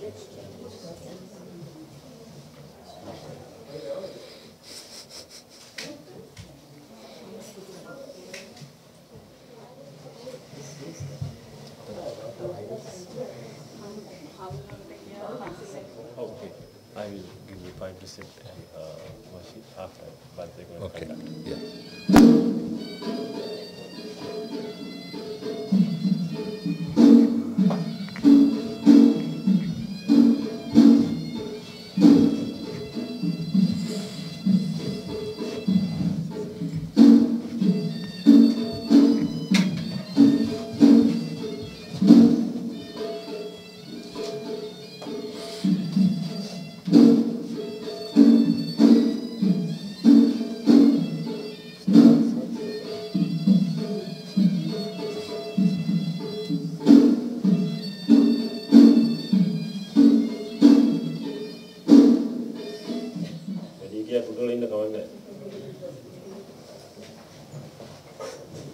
Okay, I will give you 5% worship after, but they're going to Okay, come back. yeah. වැඩි කියා කුටල ඉන්න කවන්නේ.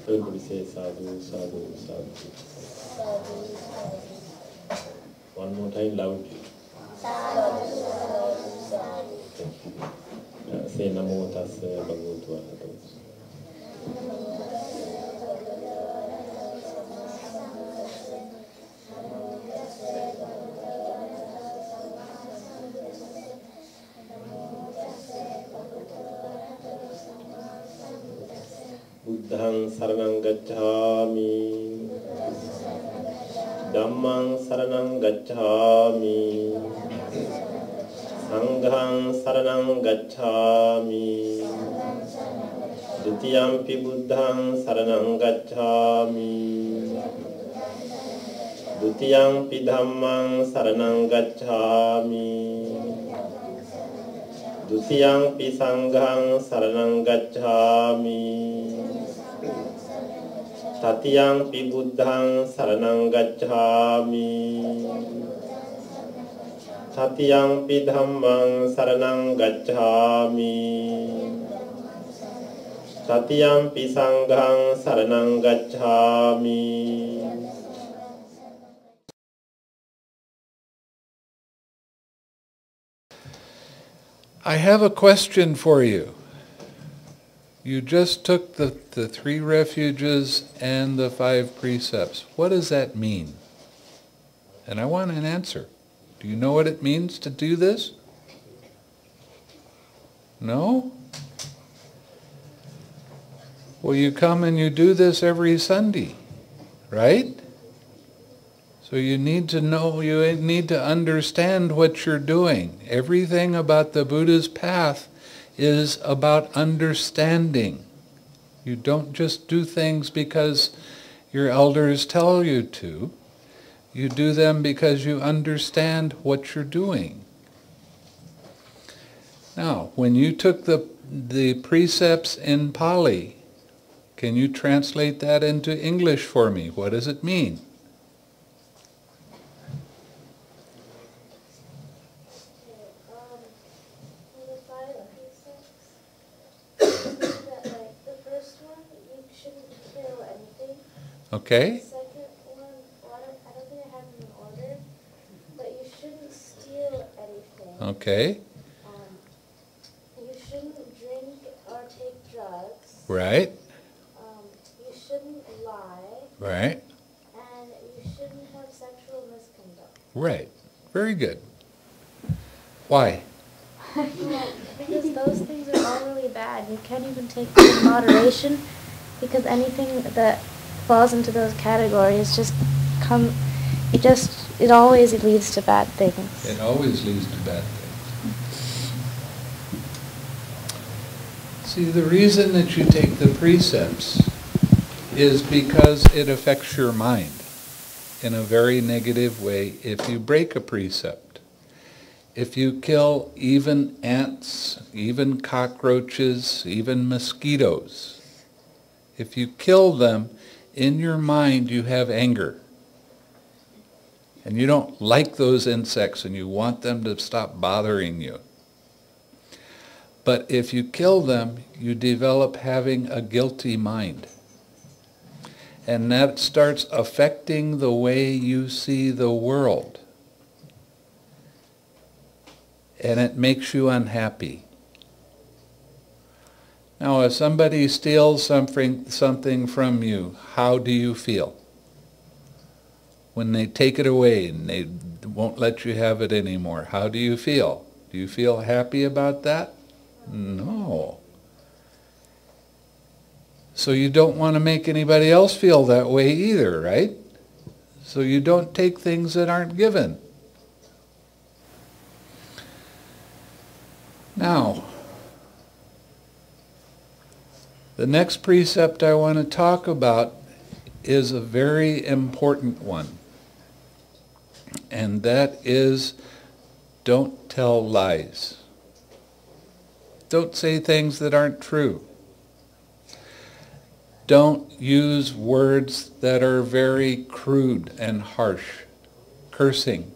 Everybody say sadhu, sadhu, sadhu. One more time loudly. Say namo tassa bhagavato arahato. Buddhaṃ saraṇaṃ gacchāmi, Dhammaṃ saraṇaṃ gacchāmi, Saṅghaṃ saraṇaṃ gacchāmi, Dutiyampi Buddhaṃ saraṇaṃ gacchāmi, Dutiyampi Dhammaṃ saraṇaṃ gacchāmi, Dutiyampi Saṅghaṃ saraṇaṃ gacchāmi, Tatiyampi Buddhaṃ saraṇaṃ gacchāmi, Tatiyampi Dhammaṃ saraṇaṃ gacchāmi, Tatiyampi Saṅghaṃ saraṇaṃ gacchāmi. I have a question for you. You just took the 3 refuges and the 5 precepts. What does that mean? And I want an answer. Do you know what it means to do this? No? Well, you come and you do this every Sunday, right? So you need to know, you need to understand what you're doing. Everything about the Buddha's path is about understanding. You don't just do things because your elders tell you to. You do them because you understand what you're doing. Now, when you took the precepts in Pali, can you translate that into English for me? What does it mean? Okay. The second one, well, I don't think I have them in order, but you shouldn't steal anything. Okay. You shouldn't drink or take drugs. Right. You shouldn't lie. Right. And you shouldn't have sexual misconduct. Right. Very good. Why? Because those things are all really bad. You can't even take them in moderation, because anything that falls into those categories it always leads to bad things. It always leads to bad things. See, the reason that you take the precepts is because it affects your mind in a very negative way if you break a precept. If you kill even ants, even cockroaches, even mosquitoes, if you kill them, in your mind you have anger. And you don't like those insects and you want them to stop bothering you. But if you kill them, you develop having a guilty mind. And that starts affecting the way you see the world. and it makes you unhappy. Now, if somebody steals something from you, how do you feel? When they take it away and they won't let you have it anymore, how do you feel? Do you feel happy about that? No. So you don't want to make anybody else feel that way either, right? So you don't take things that aren't given. Now, the next precept I want to talk about is a very important one. And that is, don't tell lies. Don't say things that aren't true. Don't use words that are very crude and harsh. Cursing.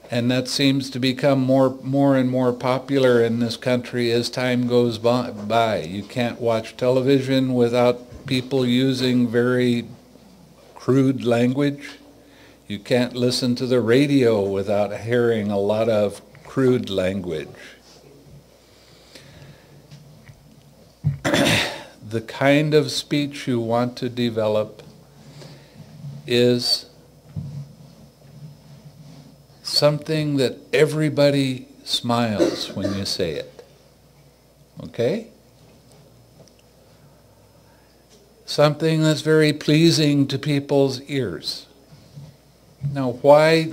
And that seems to become more and more popular in this country as time goes by. You can't watch television without people using very crude language. You can't listen to the radio without hearing a lot of crude language. The kind of speech you want to develop is something that everybody smiles when you say it. Okay? Something that's very pleasing to people's ears. Now, why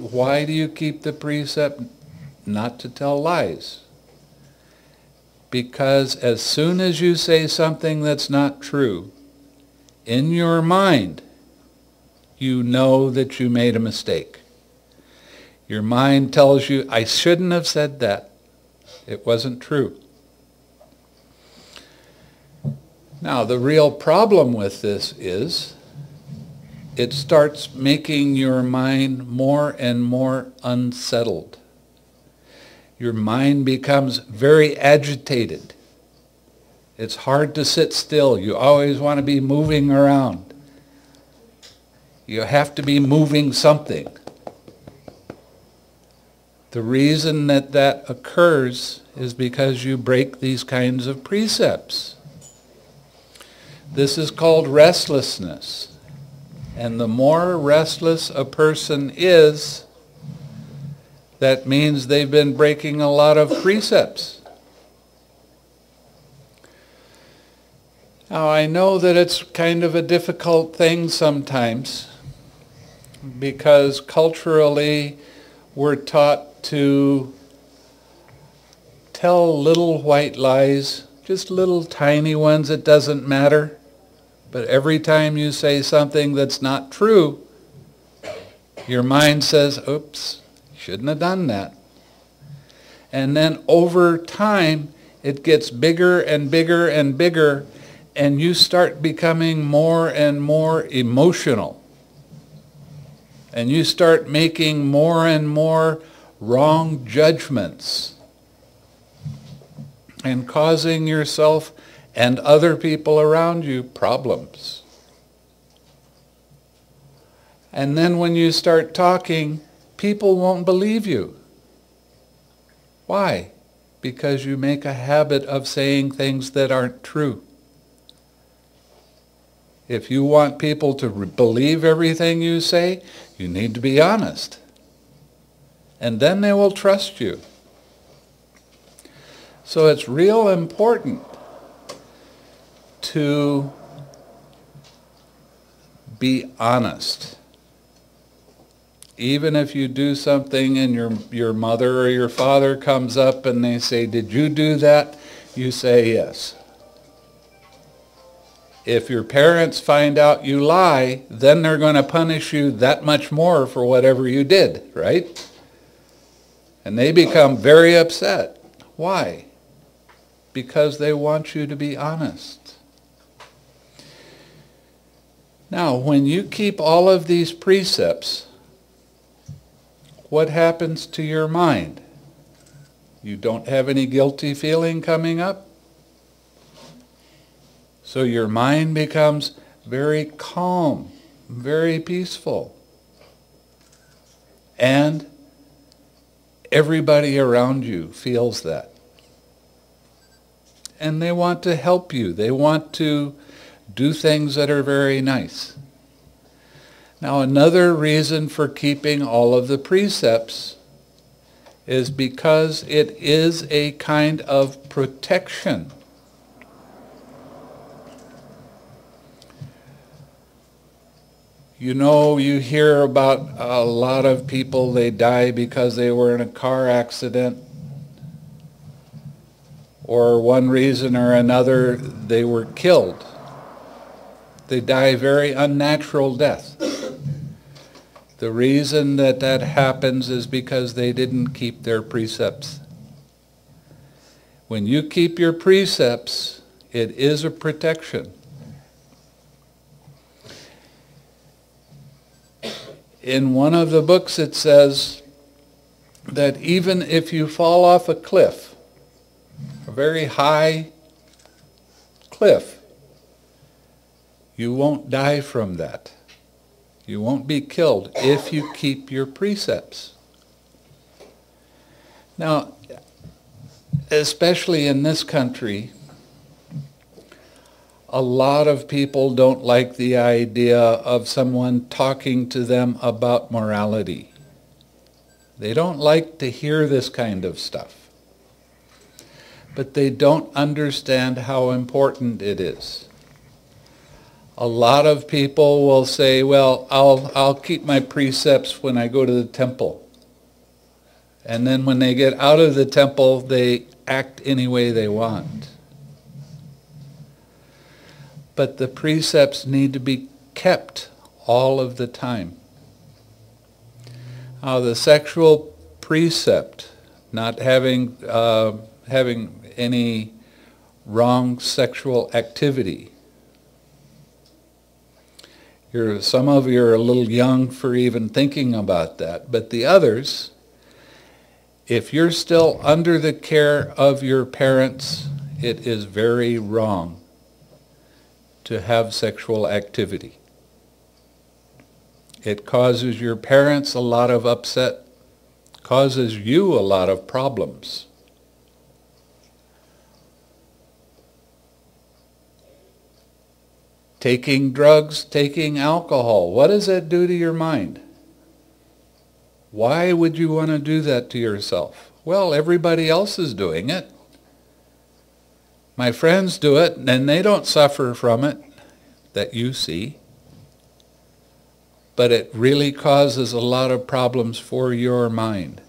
do you keep the precept not to tell lies? Because as soon as you say something that's not true, in your mind, you know that you made a mistake. Your mind tells you, I shouldn't have said that. It wasn't true. Now, the real problem with this is it starts making your mind more and more unsettled. Your mind becomes very agitated. It's hard to sit still. You always want to be moving around. You have to be moving something. The reason that occurs is because you break these kinds of precepts. This is called restlessness. And the more restless a person is, that means they've been breaking a lot of precepts. Now, I know that it's kind of a difficult thing sometimes because culturally we're taught to tell little white lies, just little tiny ones, it doesn't matter. But every time you say something that's not true, your mind says, oops, shouldn't have done that. And then over time, it gets bigger and bigger and bigger, and you start becoming more and more emotional. And you start making more and more wrong judgments and causing yourself and other people around you problems. And then when you start talking, people won't believe you. Why? Because you make a habit of saying things that aren't true. If you want people to believe everything you say, you need to be honest. And then they will trust you. So it's real important to be honest. Even if you do something and your mother or your father comes up and they say, did you do that? You say yes. If your parents find out you lie, then they're going to punish you that much more for whatever you did, right? And they become very upset. Why? Because they want you to be honest. Now, when you keep all of these precepts, what happens to your mind? You don't have any guilty feeling coming up? So your mind becomes very calm, very peaceful. And everybody around you feels that. And they want to help you. They want to do things that are very nice. Now, another reason for keeping all of the precepts is because it is a kind of protection. You know, you hear about a lot of people, they die because they were in a car accident, or one reason or another, they were killed. They die very unnatural death. The reason that that happens is because they didn't keep their precepts. When you keep your precepts, it is a protection. In one of the books it says that even if you fall off a cliff, a very high cliff, you won't die from that. You won't be killed if you keep your precepts. Now, especially in this country, a lot of people don't like the idea of someone talking to them about morality. They don't like to hear this kind of stuff. But they don't understand how important it is. A lot of people will say, well, I'll keep my precepts when I go to the temple. And then when they get out of the temple, they act any way they want. But the precepts need to be kept all of the time. Now, the sexual precept, not having any wrong sexual activity. Some of you are a little young for even thinking about that, but the others, if you're still under the care of your parents, it is very wrong to have sexual activity. It causes your parents a lot of upset, causes you a lot of problems. Taking drugs, taking alcohol, what does that do to your mind? Why would you want to do that to yourself? Well, everybody else is doing it. My friends do it, and they don't suffer from it that you see. But it really causes a lot of problems for your mind.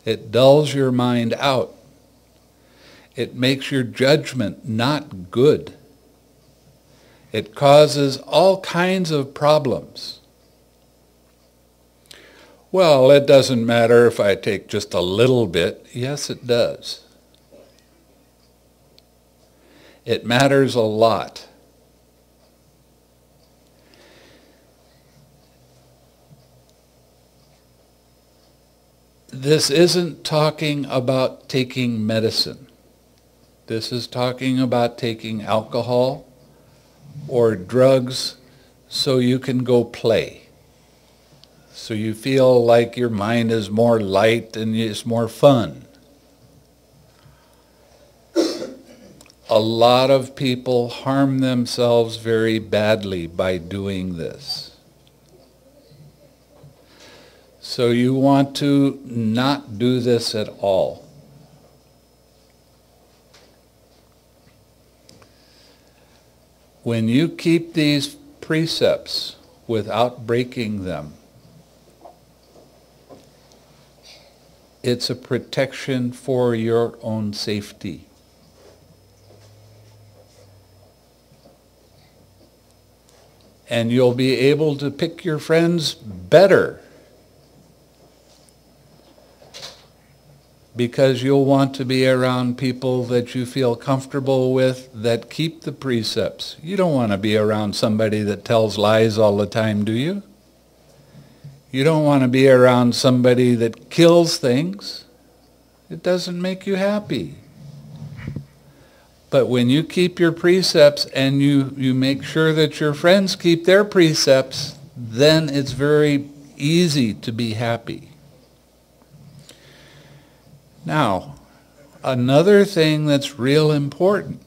It dulls your mind out. It makes your judgment not good. It causes all kinds of problems. Well, it doesn't matter if I take just a little bit. Yes, it does. It matters a lot. This isn't talking about taking medicine. This is talking about taking alcohol or drugs so you can go play. So you feel like your mind is more light and it's more fun. A lot of people harm themselves very badly by doing this. So you want to not do this at all. When you keep these precepts without breaking them, it's a protection for your own safety. And you'll be able to pick your friends better because you'll want to be around people that you feel comfortable with that keep the precepts. You don't want to be around somebody that tells lies all the time, do you? You don't want to be around somebody that kills things. It doesn't make you happy. But when you keep your precepts and you make sure that your friends keep their precepts, then it's very easy to be happy. Now, another thing that's real important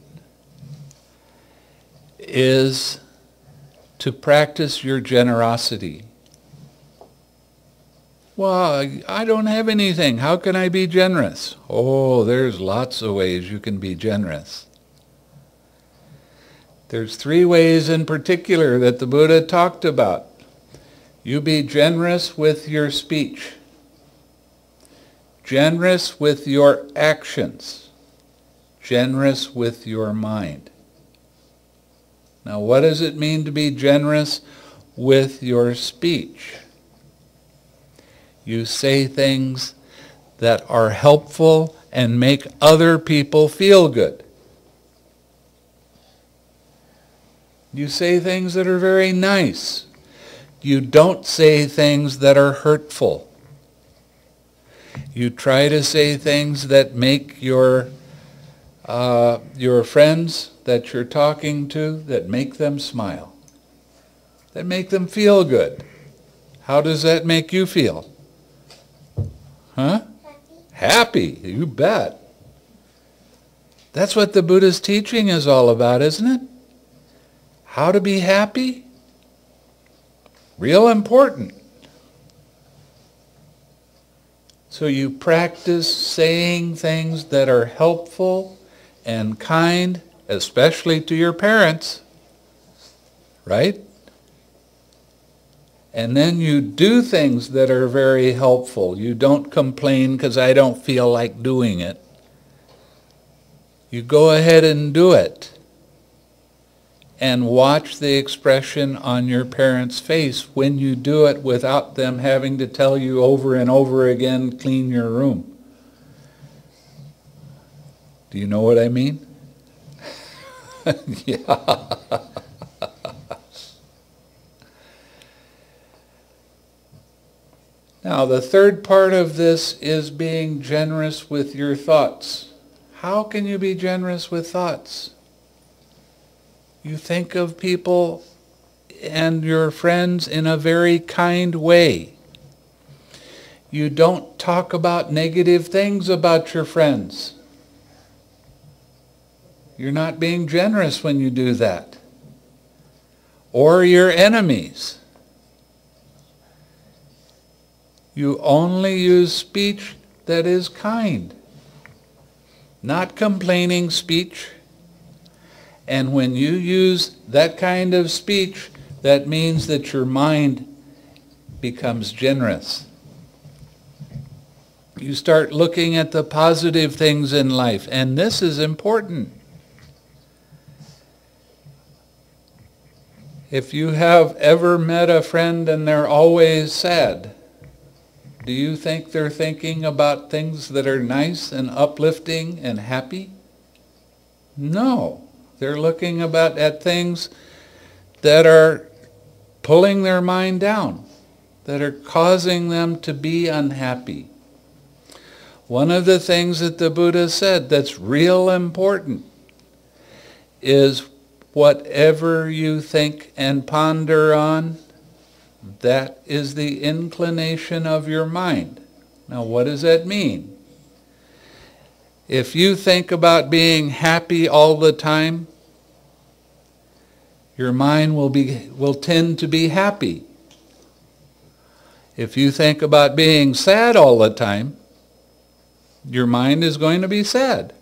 is to practice your generosity. Well, I don't have anything. How can I be generous? Oh, there's lots of ways you can be generous. There's 3 ways in particular that the Buddha talked about. You be generous with your speech, generous with your actions, generous with your mind. Now, what does it mean to be generous with your speech? You say things that are helpful and make other people feel good. You say things that are very nice. You don't say things that are hurtful. You try to say things that make your friends that you're talking to, that make them smile, that make them feel good. How does that make you feel? Huh? Happy, you bet. That's what the Buddha's teaching is all about, isn't it? How to be happy? Real important. So you practice saying things that are helpful and kind, especially to your parents, right? And then you do things that are very helpful. You don't complain because I don't feel like doing it. You go ahead and do it. And watch the expression on your parents' face when you do it without them having to tell you over and over again, clean your room. Do you know what I mean? Yeah. Now, the third part of this is being generous with your thoughts. How can you be generous with thoughts? You think of people and your friends in a very kind way. You don't talk about negative things about your friends. You're not being generous when you do that. Or your enemies. You only use speech that is kind, not complaining speech. And when you use that kind of speech, that means that your mind becomes generous. You start looking at the positive things in life, and this is important. If you have ever met a friend and they're always sad, do you think they're thinking about things that are nice and uplifting and happy? No. They're looking at things that are pulling their mind down, that are causing them to be unhappy. One of the things that the Buddha said that's real important is whatever you think and ponder on, that is the inclination of your mind. Now, what does that mean? If you think about being happy all the time, your mind will tend to be happy. If you think about being sad all the time, your mind is going to be sad.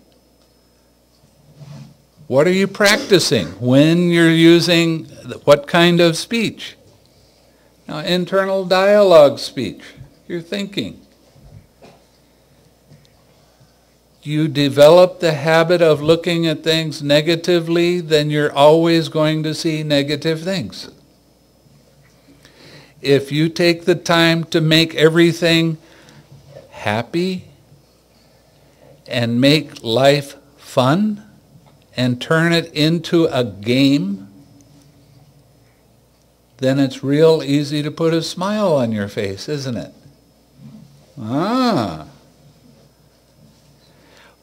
What are you practicing when you're using what kind of speech? Now, internal dialogue speech, you're thinking. You develop the habit of looking at things negatively, then you're always going to see negative things. If you take the time to make everything happy and make life fun and turn it into a game, then it's real easy to put a smile on your face, isn't it?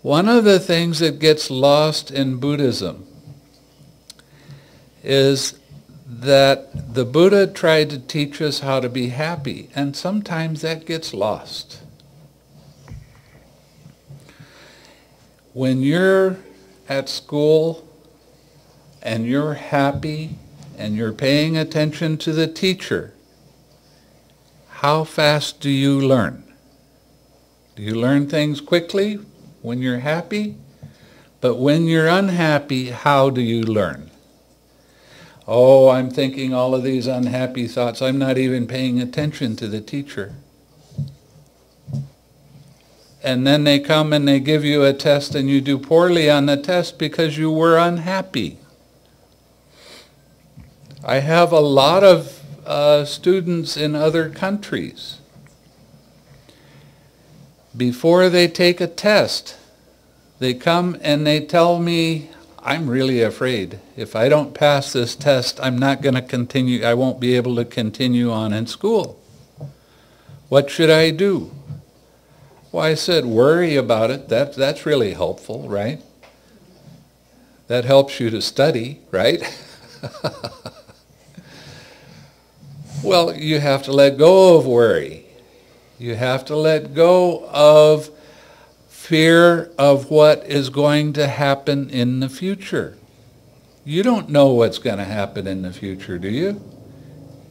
One of the things that gets lost in Buddhism is that the Buddha tried to teach us how to be happy, and sometimes that gets lost. When you're at school and you're happy and you're paying attention to the teacher, how fast do you learn? Do you learn things quickly when you're happy? But when you're unhappy, how do you learn? Oh, I'm thinking all of these unhappy thoughts. I'm not even paying attention to the teacher. And then they come and they give you a test and you do poorly on the test because you were unhappy. I have a lot of students in other countries. Before they take a test, they come and they tell me, I'm really afraid. If I don't pass this test, I'm not going to continue. I won't be able to continue on in school. What should I do? Well, I said, worry about it. That's really helpful, right? That helps you to study, right? Well, you have to let go of worry. You have to let go of fear of what is going to happen in the future. You don't know what's going to happen in the future, do you?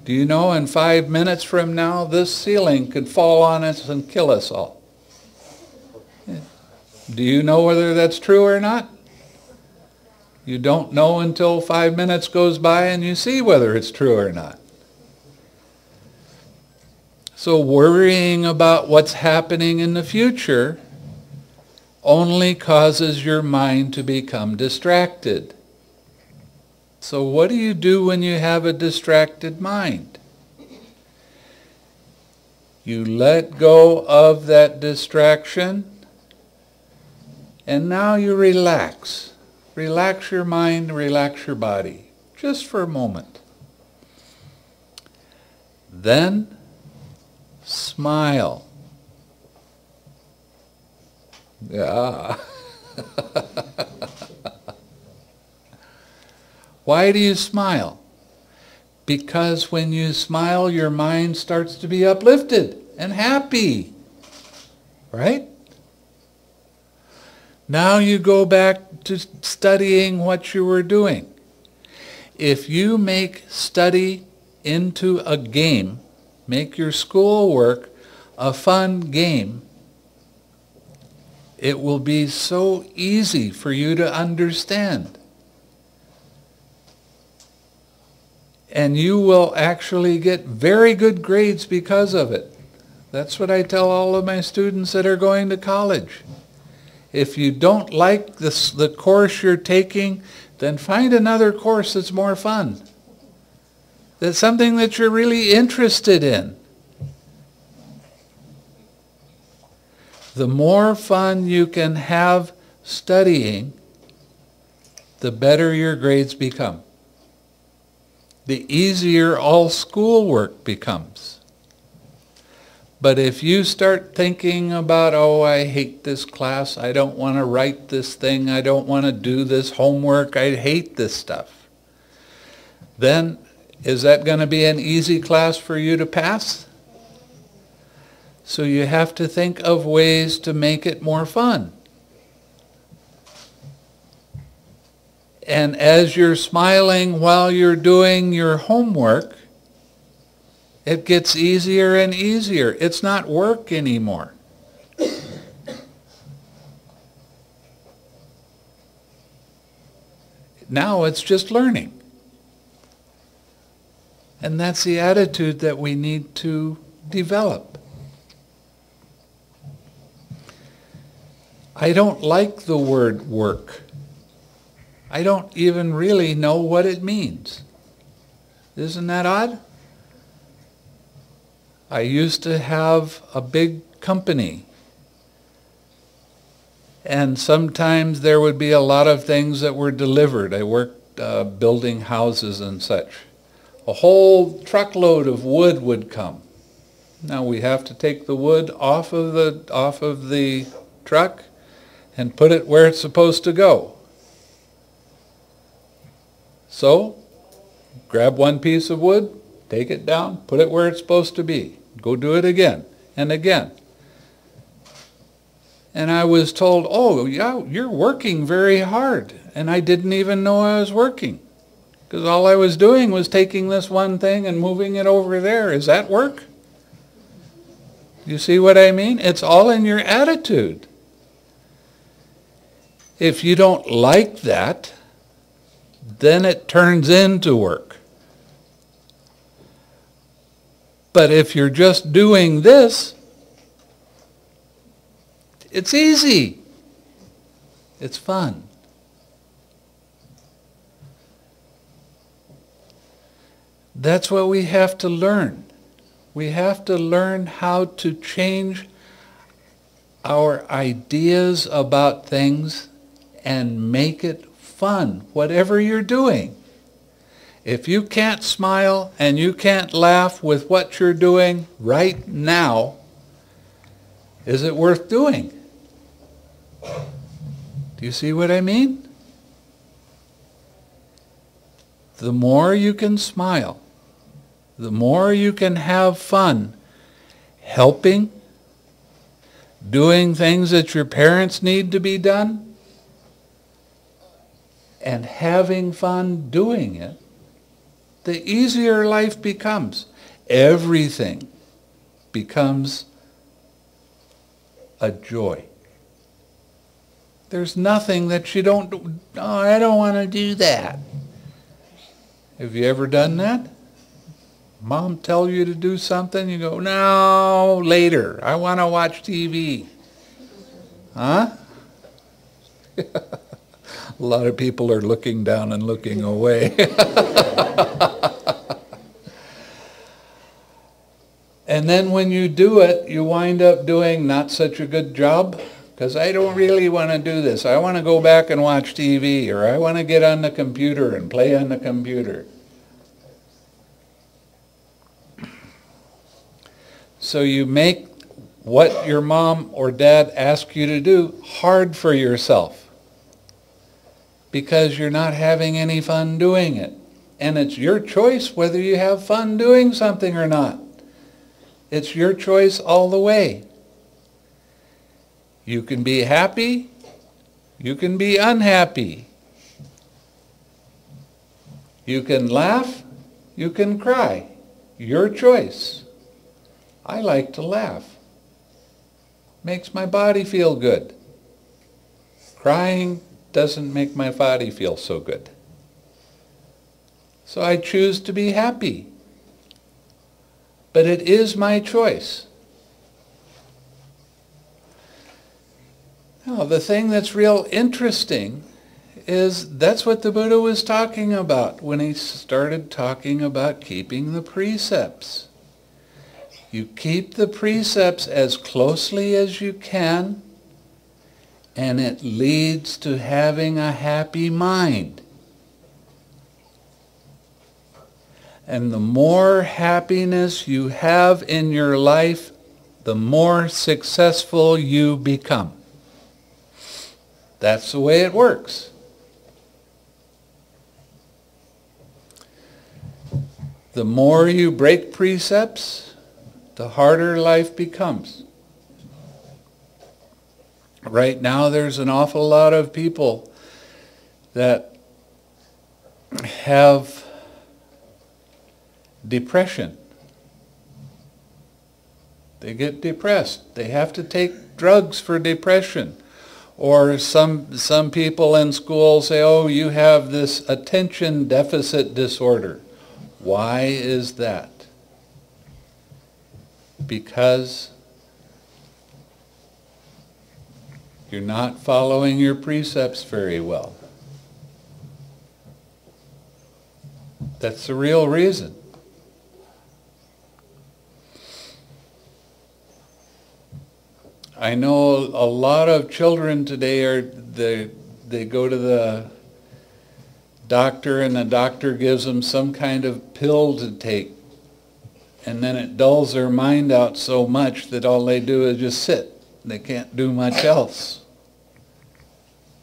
Do you know in 5 minutes from now, this ceiling could fall on us and kill us all? Do you know whether that's true or not? You don't know until 5 minutes goes by and you see whether it's true or not. So worrying about what's happening in the future only causes your mind to become distracted. So what do you do when you have a distracted mind? You let go of that distraction, and now you relax. Relax your mind, relax your body, just for a moment. Then smile. Yeah. Why do you smile? Because when you smile, your mind starts to be uplifted and happy. Right? Now you go back to studying what you were doing. If you make study into a game, make your schoolwork a fun game, it will be so easy for you to understand. And you will actually get very good grades because of it. That's what I tell all of my students that are going to college. If you don't like the course you're taking, then find another course that's more fun. That's something that you're really interested in. The more fun you can have studying, the better your grades become. The easier all schoolwork becomes. But if you start thinking about, oh, I hate this class, I don't want to write this thing, I don't want to do this homework, I hate this stuff, then is that going to be an easy class for you to pass? So you have to think of ways to make it more fun. And as you're smiling while you're doing your homework, it gets easier and easier. It's not work anymore. Now it's just learning. And that's the attitude that we need to develop. I don't like the word work. I don't even really know what it means. Isn't that odd? I used to have a big company, and sometimes there would be a lot of things that were delivered. I worked building houses and such. A whole truckload of wood would come. Now we have to take the wood off of the truck and put it where it's supposed to go. So, grab one piece of wood, take it down, put it where it's supposed to be. Go do it again and again. and I was told, oh, yeah, you're working very hard. And I didn't even know I was working, because all I was doing was taking this one thing and moving it over there. Is that work? You see what I mean? It's all in your attitude. If you don't like that, then it turns into work. But if you're just doing this, it's easy. It's fun. That's what we have to learn. We have to learn how to change our ideas about things and make it fun, whatever you're doing. If you can't smile and you can't laugh with what you're doing right now, is it worth doing? Do you see what I mean? The more you can smile, the more you can have fun helping, doing things that your parents need to be done, and having fun doing it, the easier life becomes. Everything becomes a joy. There's nothing that you don't do. Oh, I don't want to do that. Have you ever done that? Mom tell you to do something, you go, no, later. I want to watch TV. Huh? A lot of people are looking down and looking away. And then when you do it, you wind up doing not such a good job, because I don't really want to do this. I want to go back and watch TV, or I want to get on the computer and play on the computer. So you make what your mom or dad asks you to do hard for yourself, because you're not having any fun doing it. And it's your choice whether you have fun doing something or not. It's your choice all the way. You can be happy, you can be unhappy. You can laugh, you can cry. Your choice. I like to laugh. Makes my body feel good. Crying doesn't make my body feel so good. So I choose to be happy. But it is my choice. Now, the thing that's real interesting is that's what the Buddha was talking about when he started talking about keeping the precepts. You keep the precepts as closely as you can, and it leads to having a happy mind. And the more happiness you have in your life, the more successful you become. That's the way it works. The more you break precepts, the harder life becomes. Right now there's an awful lot of people that have depression. They get depressed. They have to take drugs for depression. Or some people in school say, oh, you have this attention deficit disorder. Why is that? Because you're not following your precepts very well. That's the real reason. I know a lot of children today they go to the doctor and the doctor gives them some kind of pill to take, and then it dulls their mind out so much that all they do is just sit. They can't do much else.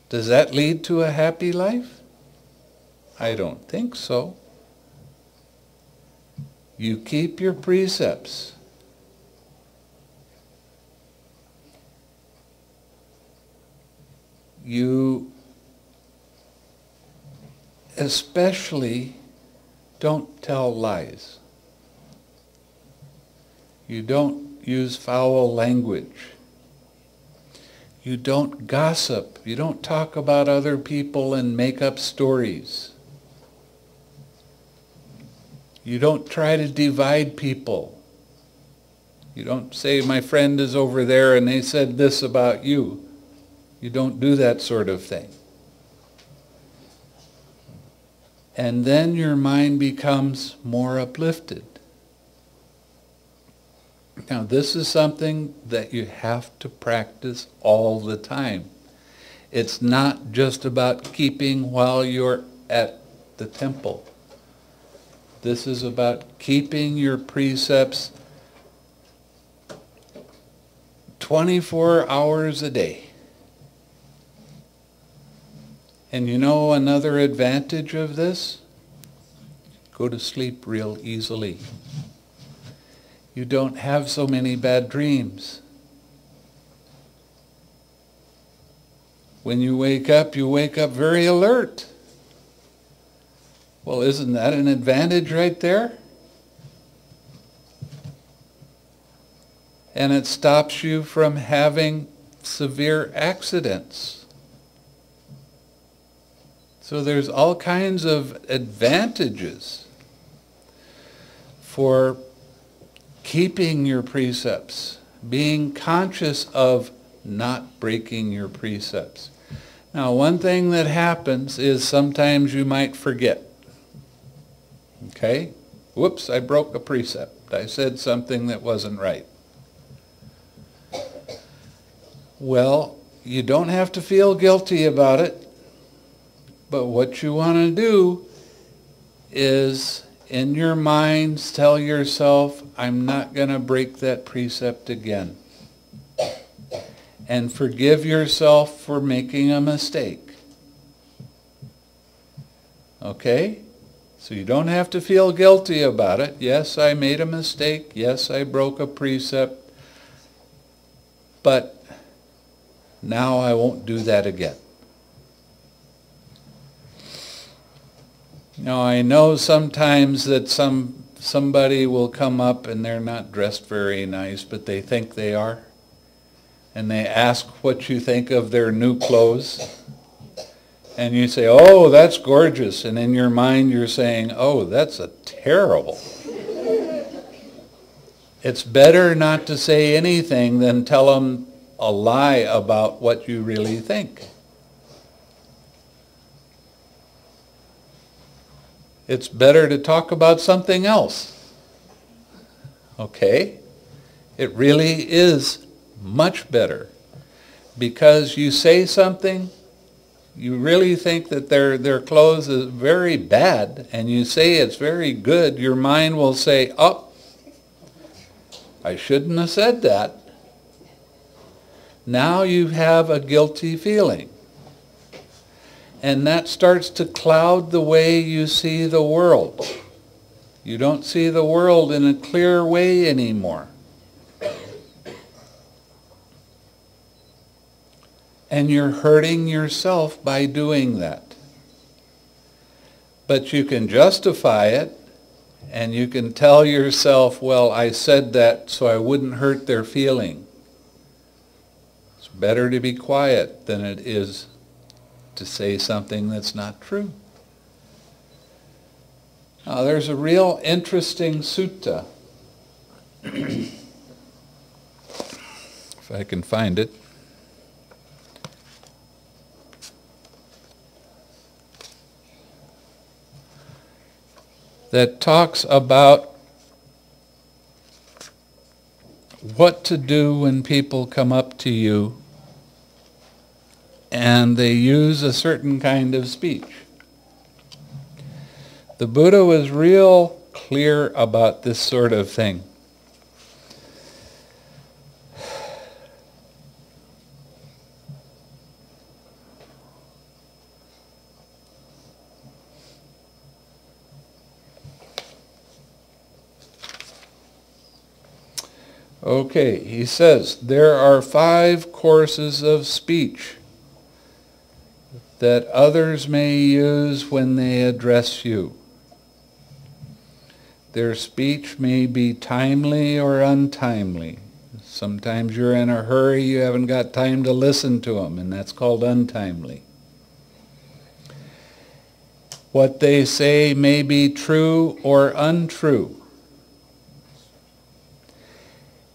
Does that lead to a happy life? I don't think so. You keep your precepts. you especially don't tell lies. You don't use foul language. You don't gossip. You don't talk about other people and make up stories. You don't try to divide people. You don't say, my friend is over there and they said this about you. You don't do that sort of thing. And then your mind becomes more uplifted. Now, this is something that you have to practice all the time. It's not just about keeping while you're at the temple. This is about keeping your precepts 24 hours a day. And you know another advantage of this? Go to sleep real easily. You don't have so many bad dreams. When you wake up very alert. Well, isn't that an advantage right there? And it stops you from having severe accidents. So there's all kinds of advantages for keeping your precepts, being conscious of not breaking your precepts. Now, one thing that happens is sometimes you might forget. Okay? Whoops, I broke a precept. I said something that wasn't right. Well, you don't have to feel guilty about it, but what you want to do is, in your minds, tell yourself, I'm not going to break that precept again. And forgive yourself for making a mistake. Okay? So you don't have to feel guilty about it. Yes, I made a mistake. Yes, I broke a precept. But now I won't do that again. Now, I know sometimes that somebody will come up and they're not dressed very nice, but they think they are. And they ask what you think of their new clothes. And you say, oh, that's gorgeous. And in your mind you're saying, oh, that's terrible. It's better not to say anything than tell them a lie about what you really think. It's better to talk about something else. Okay? It really is much better. Because you say something, you really think that their clothes is very bad, and you say it's very good, your mind will say, oh, I shouldn't have said that. Now you have a guilty feeling. And that starts to cloud the way you see the world. You don't see the world in a clear way anymore. And you're hurting yourself by doing that. But you can justify it, and you can tell yourself, well, I said that so I wouldn't hurt their feeling. It's better to be quiet than it is to say something that's not true. Now, there's a real interesting sutta, if I can find it, that talks about what to do when people come up to you and they use a certain kind of speech. The Buddha was real clear about this sort of thing. Okay, he says, there are 5 courses of speech. that others may use when they address you. Their speech may be timely or untimely. Sometimes you're in a hurry, you haven't got time to listen to them, and that's called untimely. What they say may be true or untrue.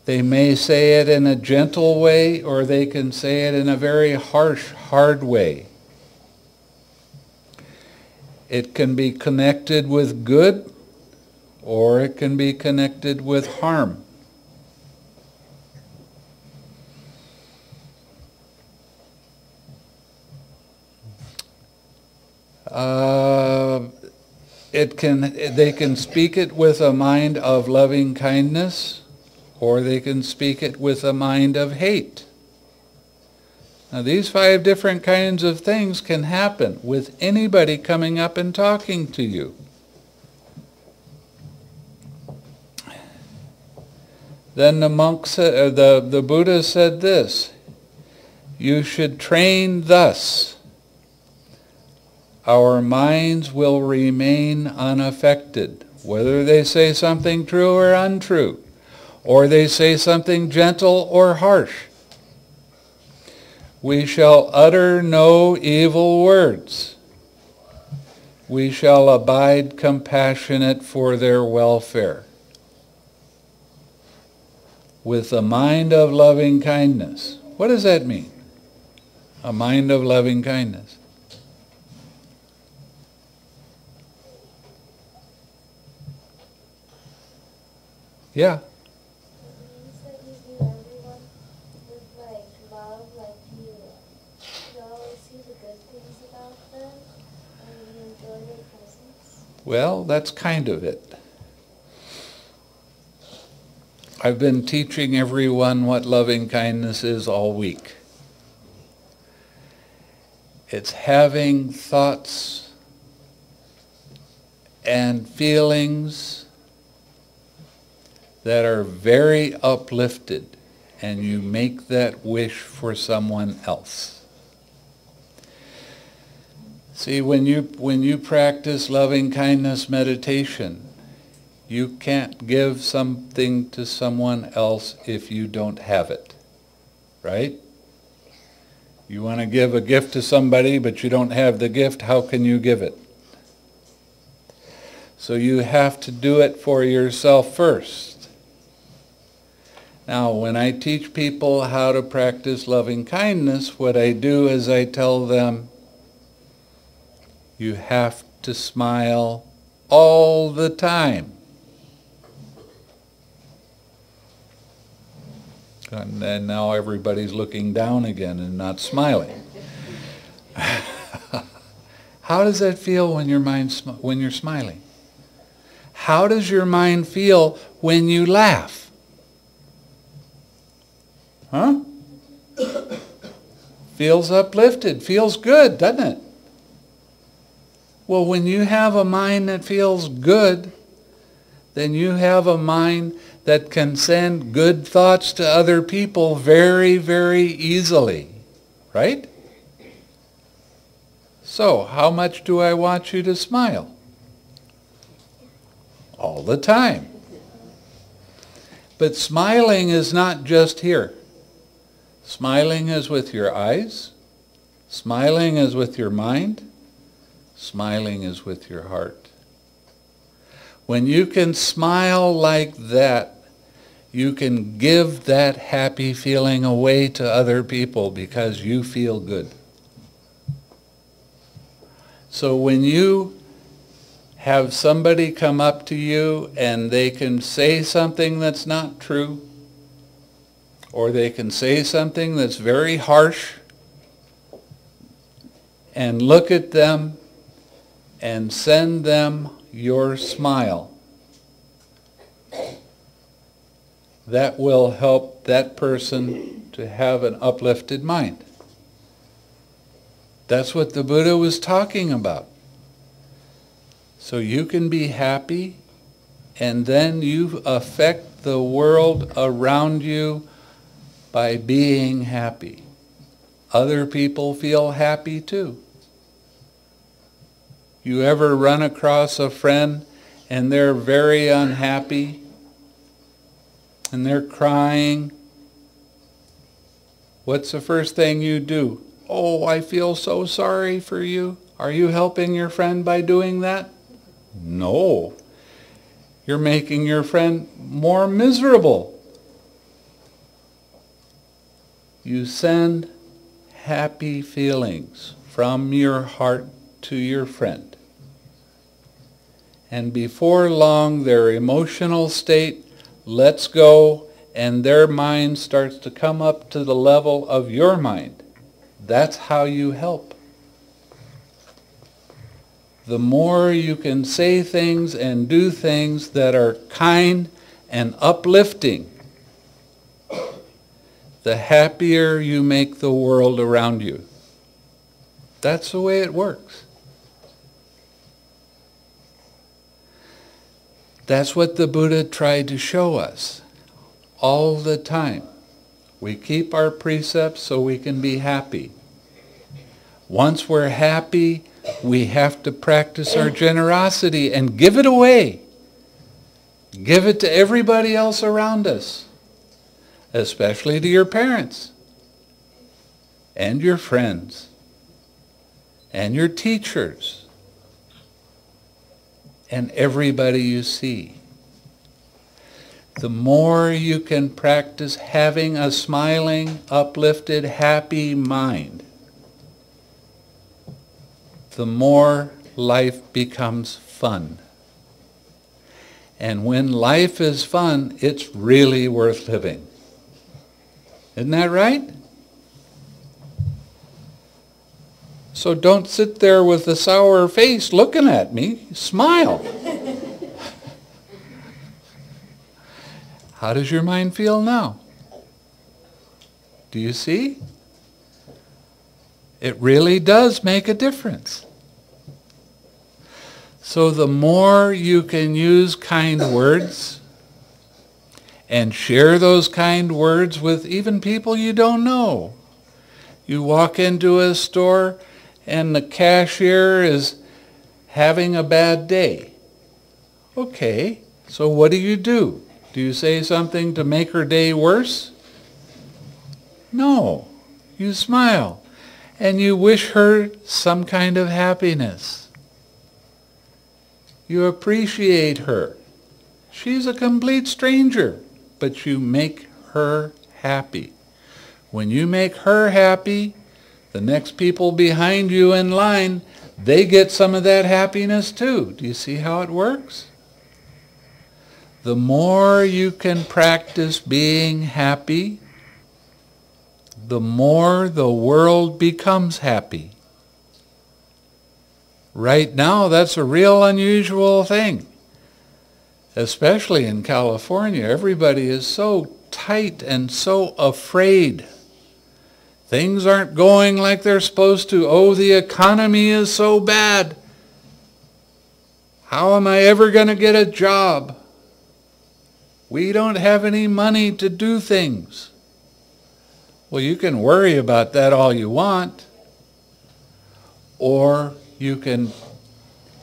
They may say it in a gentle way, or they can say it in a very harsh, hard way. It can be connected with good, or it can be connected with harm. They can speak it with a mind of loving kindness, or they can speak it with a mind of hate. Now these 5 different kinds of things can happen with anybody coming up and talking to you. Then the monk said, the Buddha said this, you should train thus. Our minds will remain unaffected, whether they say something true or untrue, or they say something gentle or harsh. We shall utter no evil words. We shall abide compassionate for their welfare, with a mind of loving kindness. What does that mean? A mind of loving kindness. Yeah. It means that you view everyone with love, you always see the good things about them, and you enjoy their presence. Well, that's kind of it. I've been teaching everyone what loving kindness is all week. It's having thoughts and feelings that are very uplifted, and you make that wish for someone else. See, when you practice loving kindness meditation, you can't give something to someone else if you don't have it, right? You want to give a gift to somebody, but you don't have the gift, how can you give it? So you have to do it for yourself first. Now, when I teach people how to practice loving kindness, what I do is I tell them, you have to smile all the time. And then now everybody's looking down again and not smiling. How does that feel when when you're smiling? How does your mind feel when you laugh? Huh? Feels uplifted, feels good, doesn't it? Well, when you have a mind that feels good, then you have a mind that can send good thoughts to other people very, very easily, right? So, how much do I want you to smile? All the time. But smiling is not just here. Smiling is with your eyes. Smiling is with your mind. Smiling is with your heart. When you can smile like that, you can give that happy feeling away to other people because you feel good. So when you have somebody come up to you and they can say something that's not true, or they can say something that's very harsh, and look at them and send them your smile, that will help that person to have an uplifted mind. That's what the Buddha was talking about. So you can be happy, and then you affect the world around you by being happy. Other people feel happy too. You ever run across a friend and they're very unhappy and they're crying? What's the first thing you do? Oh, I feel so sorry for you. Are you helping your friend by doing that? No. You're making your friend more miserable. You send happy feelings from your heart to your friend. And before long, their emotional state lets go and their mind starts to come up to the level of your mind. That's how you help. The more you can say things and do things that are kind and uplifting, the happier you make the world around you. That's the way it works. That's what the Buddha tried to show us all the time. We keep our precepts so we can be happy. Once we're happy, we have to practice our generosity and give it away. Give it to everybody else around us, especially to your parents and your friends and your teachers and everybody you see. The more you can practice having a smiling, uplifted, happy mind, the more life becomes fun. And when life is fun, it's really worth living. Isn't that right? So don't sit there with a sour face looking at me. Smile. How does your mind feel now? Do you see? It really does make a difference. So the more you can use kind words and share those kind words with even people you don't know. You walk into a store and the cashier is having a bad day. Okay, so what do? Do you say something to make her day worse? No, you smile and you wish her some kind of happiness. You appreciate her. She's a complete stranger, but you make her happy. When you make her happy, the next people behind you in line, they get some of that happiness too. Do you see how it works? The more you can practice being happy, the more the world becomes happy. Right now, that's a real unusual thing, especially in California. Everybody is so tight and so afraid. Things aren't going like they're supposed to. Oh, the economy is so bad. How am I ever going to get a job? We don't have any money to do things. Well, you can worry about that all you want, or you can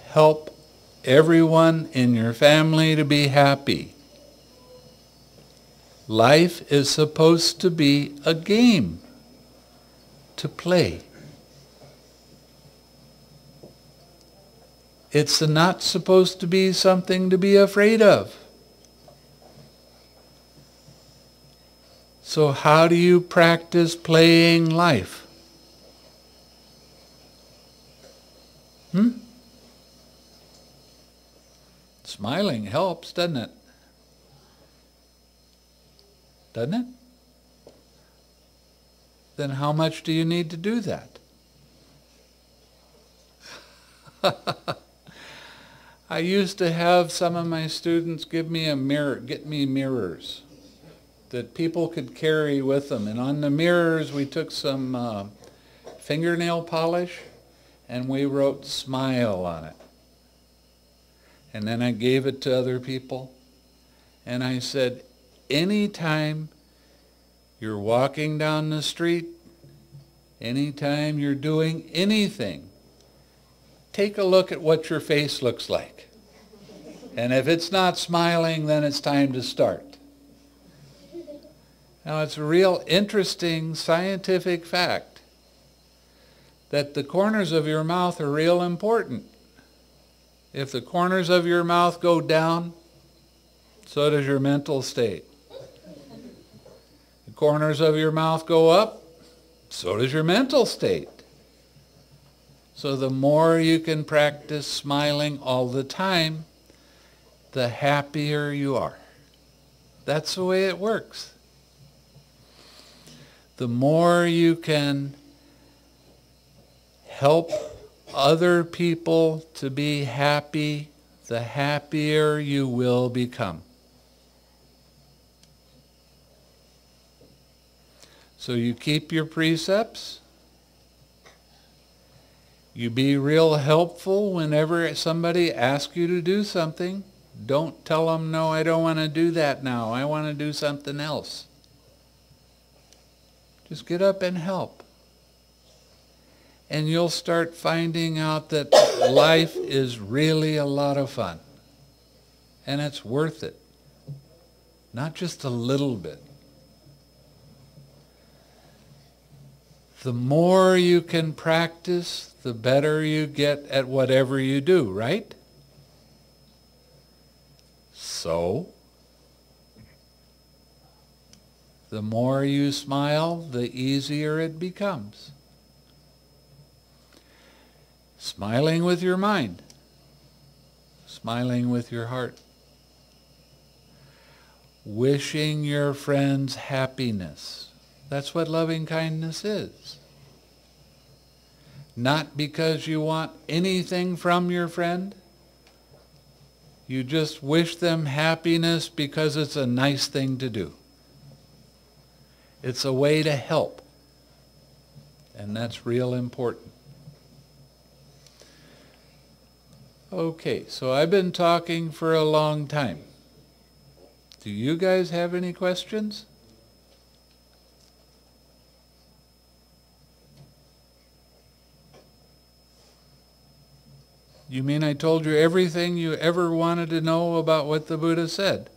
help everyone in your family to be happy. Life is supposed to be a game to play. It's not supposed to be something to be afraid of. So how do you practice playing life? Smiling helps, doesn't it? Doesn't it? Then how much do you need to do that? I used to have some of my students get me mirrors that people could carry with them. And on the mirrors we took some fingernail polish and we wrote "smile" on it. And then I gave it to other people. And I said, anytime you're walking down the street, anytime you're doing anything, take a look at what your face looks like. And if it's not smiling, then it's time to start. Now, it's a real interesting scientific fact that the corners of your mouth are real important. If the corners of your mouth go down, so does your mental state. The corners of your mouth go up, so does your mental state. So the more you can practice smiling all the time, the happier you are. That's the way it works. The more you can help other people to be happy, the happier you will become. So you keep your precepts. You be real helpful whenever somebody asks you to do something. Don't tell them, no, I don't want to do that now. I want to do something else. Just get up and help. And you'll start finding out that life is really a lot of fun. And it's worth it. Not just a little bit. The more you can practice, the better you get at whatever you do, right? So, the more you smile, the easier it becomes. Smiling with your mind. Smiling with your heart. Wishing your friends happiness. That's what loving kindness is. Not because you want anything from your friend. You just wish them happiness because it's a nice thing to do. It's a way to help. And that's real important. Okay, so I've been talking for a long time. Do you guys have any questions? You mean I told you everything you ever wanted to know about what the Buddha said?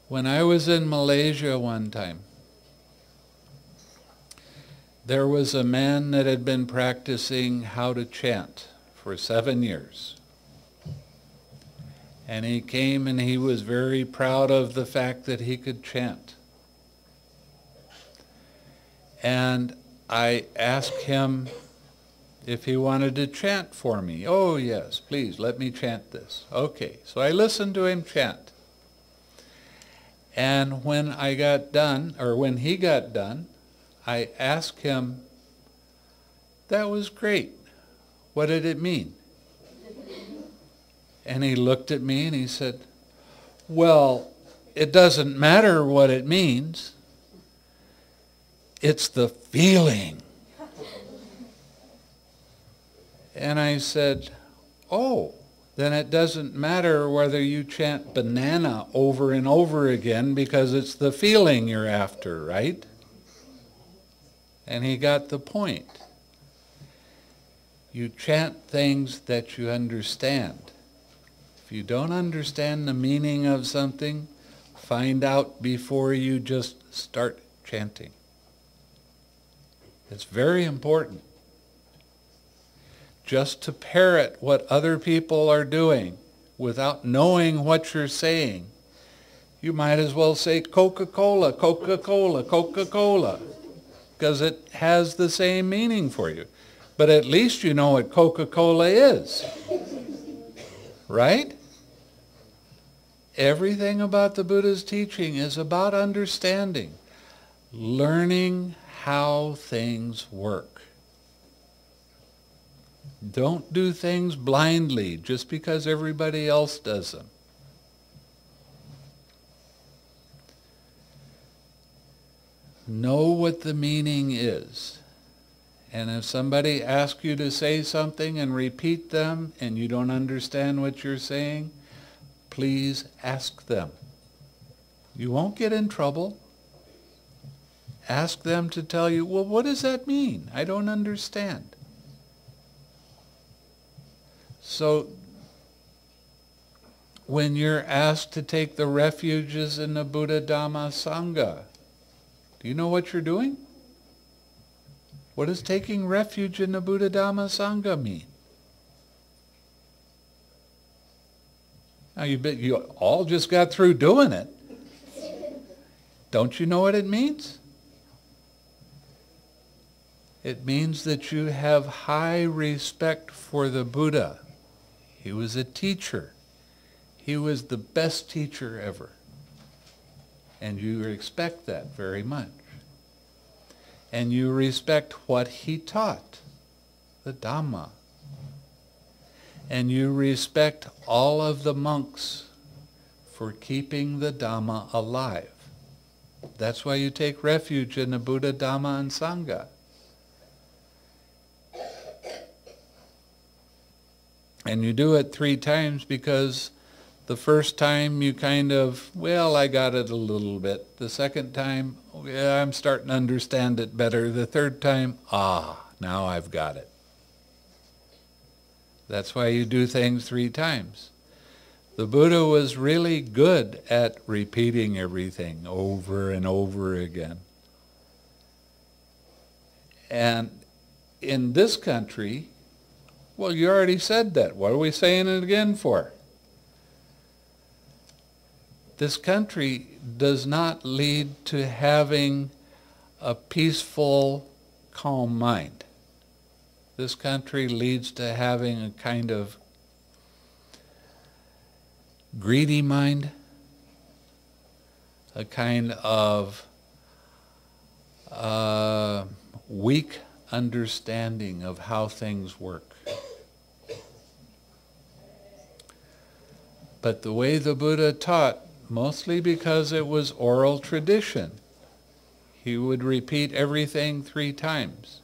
When I was in Malaysia one time, there was a man that had been practicing how to chant for 7 years. And he came and he was very proud of the fact that he could chant. And I asked him if he wanted to chant for me. Oh yes, please, let me chant this. Okay, so I listened to him chant. And when I got done, or when he got done, I asked him, that was great. What did it mean? And he looked at me and he said, well, it doesn't matter what it means. It's the feeling. And I said, oh, then it doesn't matter whether you chant banana over and over again because it's the feeling you're after, right? And he got the point. You chant things that you understand. If you don't understand the meaning of something, find out before you just start chanting. It's very important. Just to parrot what other people are doing without knowing what you're saying, you might as well say Coca-Cola, Coca-Cola, Coca-Cola, because it has the same meaning for you. But at least you know what Coca-Cola is, right? Everything about the Buddha's teaching is about understanding, learning how things work. Don't do things blindly just because everybody else does them. Know what the meaning is. And if somebody asks you to say something and repeat them and you don't understand what you're saying, please ask them. You won't get in trouble. Ask them to tell you, well, what does that mean? I don't understand. So when you're asked to take the refuges in the Buddha Dhamma Sangha, do you know what you're doing? What does taking refuge in the Buddha Dhamma Sangha mean? Now you all just got through doing it. Don't you know what it means? It means that you have high respect for the Buddha. He was a teacher. He was the best teacher ever. And you respect that very much. And you respect what he taught, the Dhamma. And you respect all of the monks for keeping the Dhamma alive. That's why you take refuge in the Buddha, Dhamma, and Sangha. And you do it 3 times because the first time you kind of, well, I got it a little bit. The second time, yeah, I'm starting to understand it better. The third time, now I've got it. That's why you do things 3 times. The Buddha was really good at repeating everything over and over again. And in this country, well, you already said that. What are we saying it again for? This country does not lead to having a peaceful, calm mind. This country leads to having a kind of greedy mind, a kind of weak understanding of how things work. But the way the Buddha taught, mostly because it was oral tradition, he would repeat everything 3 times.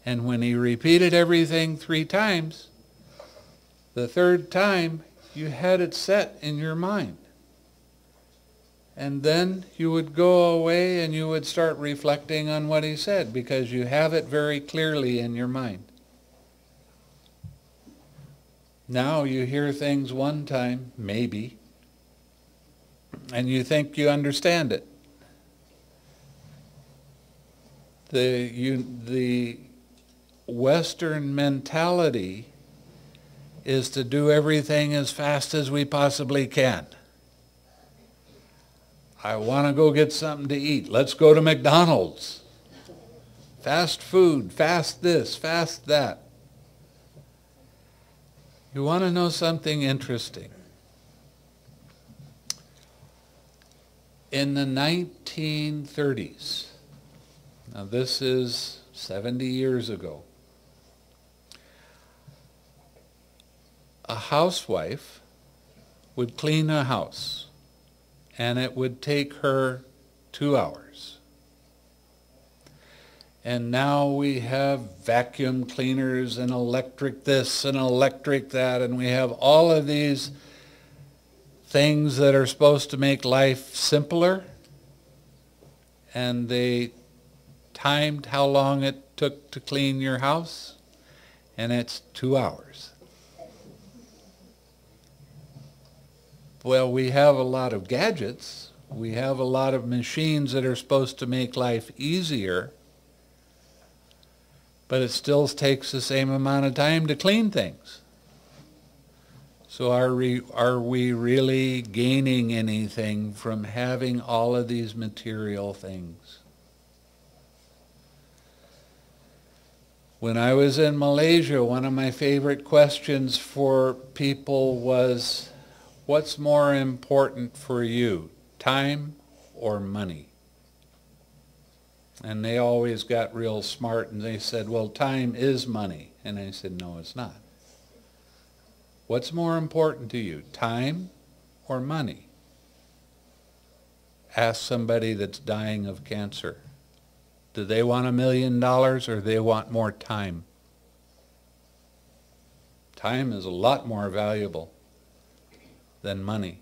And when he repeated everything 3 times, the third time you had it set in your mind. And then you would go away and you would start reflecting on what he said because you have it very clearly in your mind. Now you hear things one time, maybe, and you think you understand it. The Western mentality is to do everything as fast as we possibly can. I want to go get something to eat. Let's go to McDonald's. Fast food, fast this, fast that. You want to know something interesting? In the 1930s, now this is 70 years ago, a housewife would clean a house, and it would take her 2 hours. And now we have vacuum cleaners and electric this and electric that, and we have all of these things that are supposed to make life simpler, and they timed how long it took to clean your house, and it's 2 hours. Well, we have a lot of gadgets. We have a lot of machines that are supposed to make life easier, but it still takes the same amount of time to clean things. So are we really gaining anything from having all of these material things? When I was in Malaysia, one of my favorite questions for people was, what's more important for you, time or money? And they always got real smart and they said, well, time is money. And I said, no, it's not. What's more important to you, time or money? Ask somebody that's dying of cancer. Do they want $1 million or do they want more time? Time is a lot more valuable than money.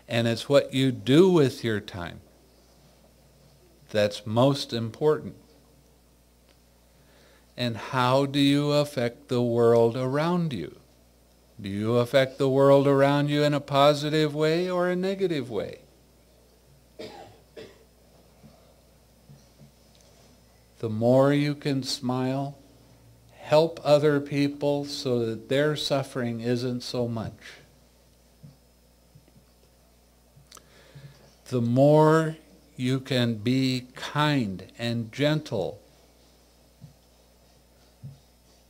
And it's what you do with your time that's most important. And how do you affect the world around you? Do you affect the world around you in a positive way or a negative way? The more you can smile, help other people so that their suffering isn't so much. The more you can be kind and gentle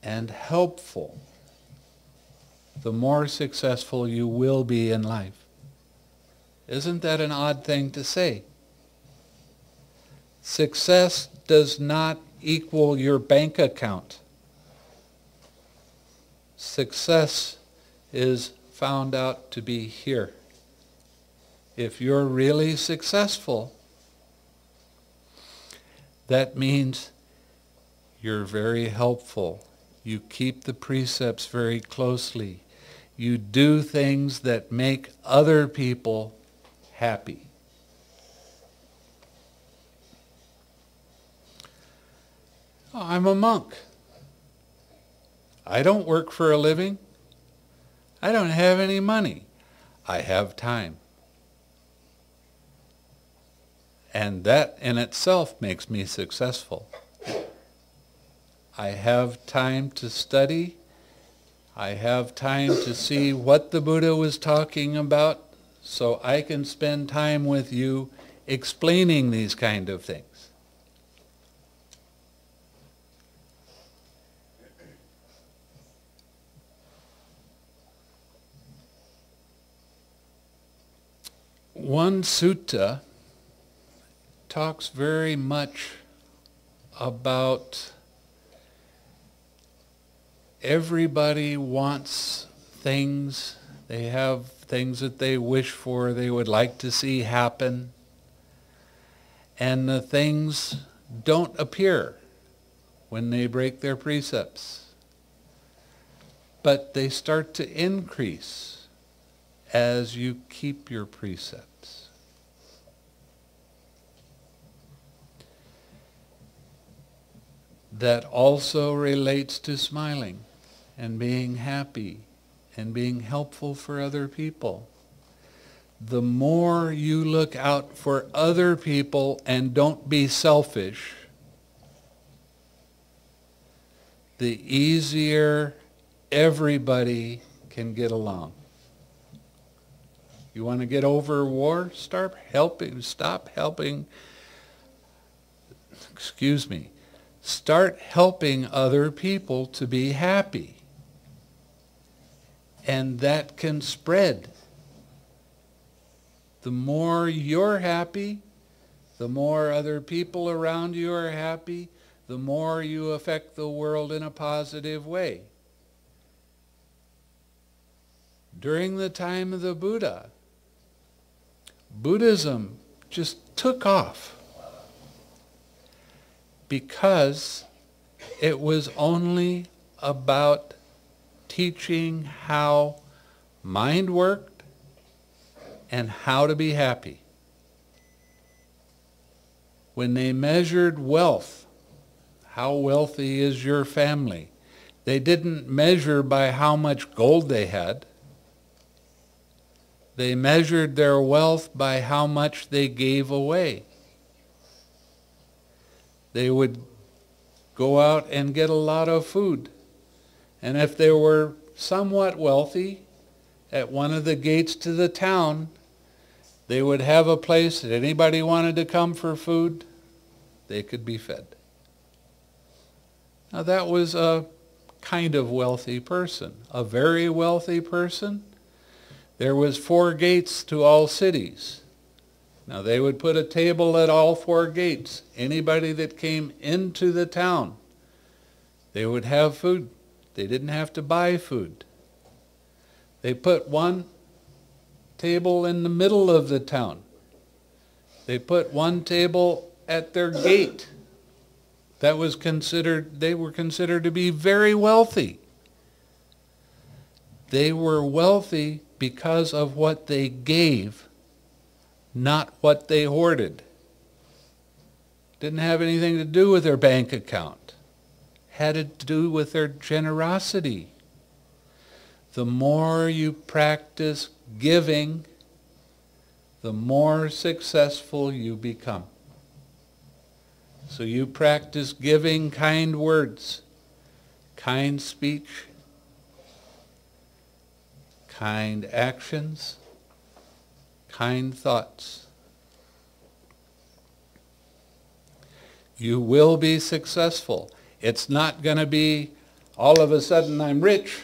and helpful, the more successful you will be in life. Isn't that an odd thing to say? Success does not equal your bank account. Success is found out to be here. If you're really successful, that means you're very helpful. You keep the precepts very closely. You do things that make other people happy. Oh, I'm a monk. I don't work for a living. I don't have any money. I have time. And that in itself makes me successful. I have time to study. I have time to see what the Buddha was talking about, so I can spend time with you explaining these kind of things. One sutta talks very much about everybody wants things. They have things that they wish for, they would like to see happen. And the things don't appear when they break their precepts. But they start to increase as you keep your precepts. That also relates to smiling and being happy and being helpful for other people. The more you look out for other people and don't be selfish, the easier everybody can get along. You want to get over war? Stop helping other people to be happy. And that can spread. The more you're happy, the more other people around you are happy, the more you affect the world in a positive way. During the time of the Buddha, Buddhism just took off because it was only about teaching how mind worked and how to be happy. When they measured wealth, how wealthy is your family? They didn't measure by how much gold they had. They measured their wealth by how much they gave away. They would go out and get a lot of food. And if they were somewhat wealthy, at one of the gates to the town, they would have a place that anybody wanted to come for food, they could be fed. Now that was a kind of wealthy person. A very wealthy person, there was 4 gates to all cities. Now they would put a table at all 4 gates. Anybody that came into the town, they would have food. They didn't have to buy food. They put one table in the middle of the town. They put one table at their gate. That was considered, they were considered to be very wealthy. They were wealthy because of what they gave, not what they hoarded. Didn't have anything to do with their bank account. Had it to do with their generosity. The more you practice giving, the more successful you become. So you practice giving kind words, kind speech, kind actions, kind thoughts. You will be successful. It's not going to be all of a sudden I'm rich,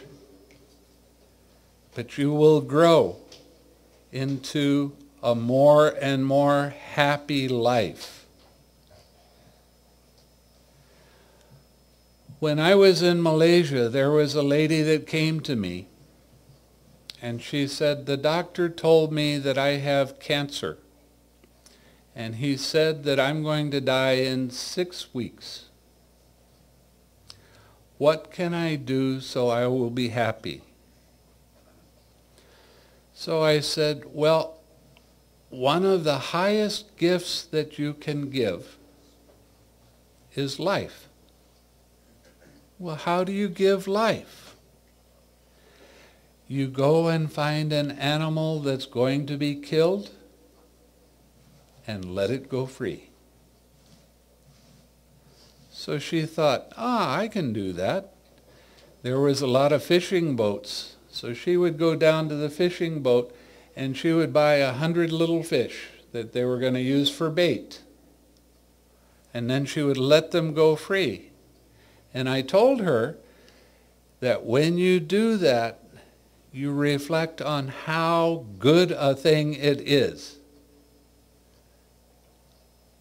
but you will grow into a more and more happy life. When I was in Malaysia, there was a lady that came to me, and she said, the doctor told me that I have cancer, and he said that I'm going to die in 6 weeks. What can I do so I will be happy? So I said, well, one of the highest gifts that you can give is life. Well, how do you give life? You go and find an animal that's going to be killed and let it go free. So she thought, I can do that. There was a lot of fishing boats. So she would go down to the fishing boat and she would buy 100 little fish that they were going to use for bait. And then she would let them go free. And I told her that when you do that, you reflect on how good a thing it is.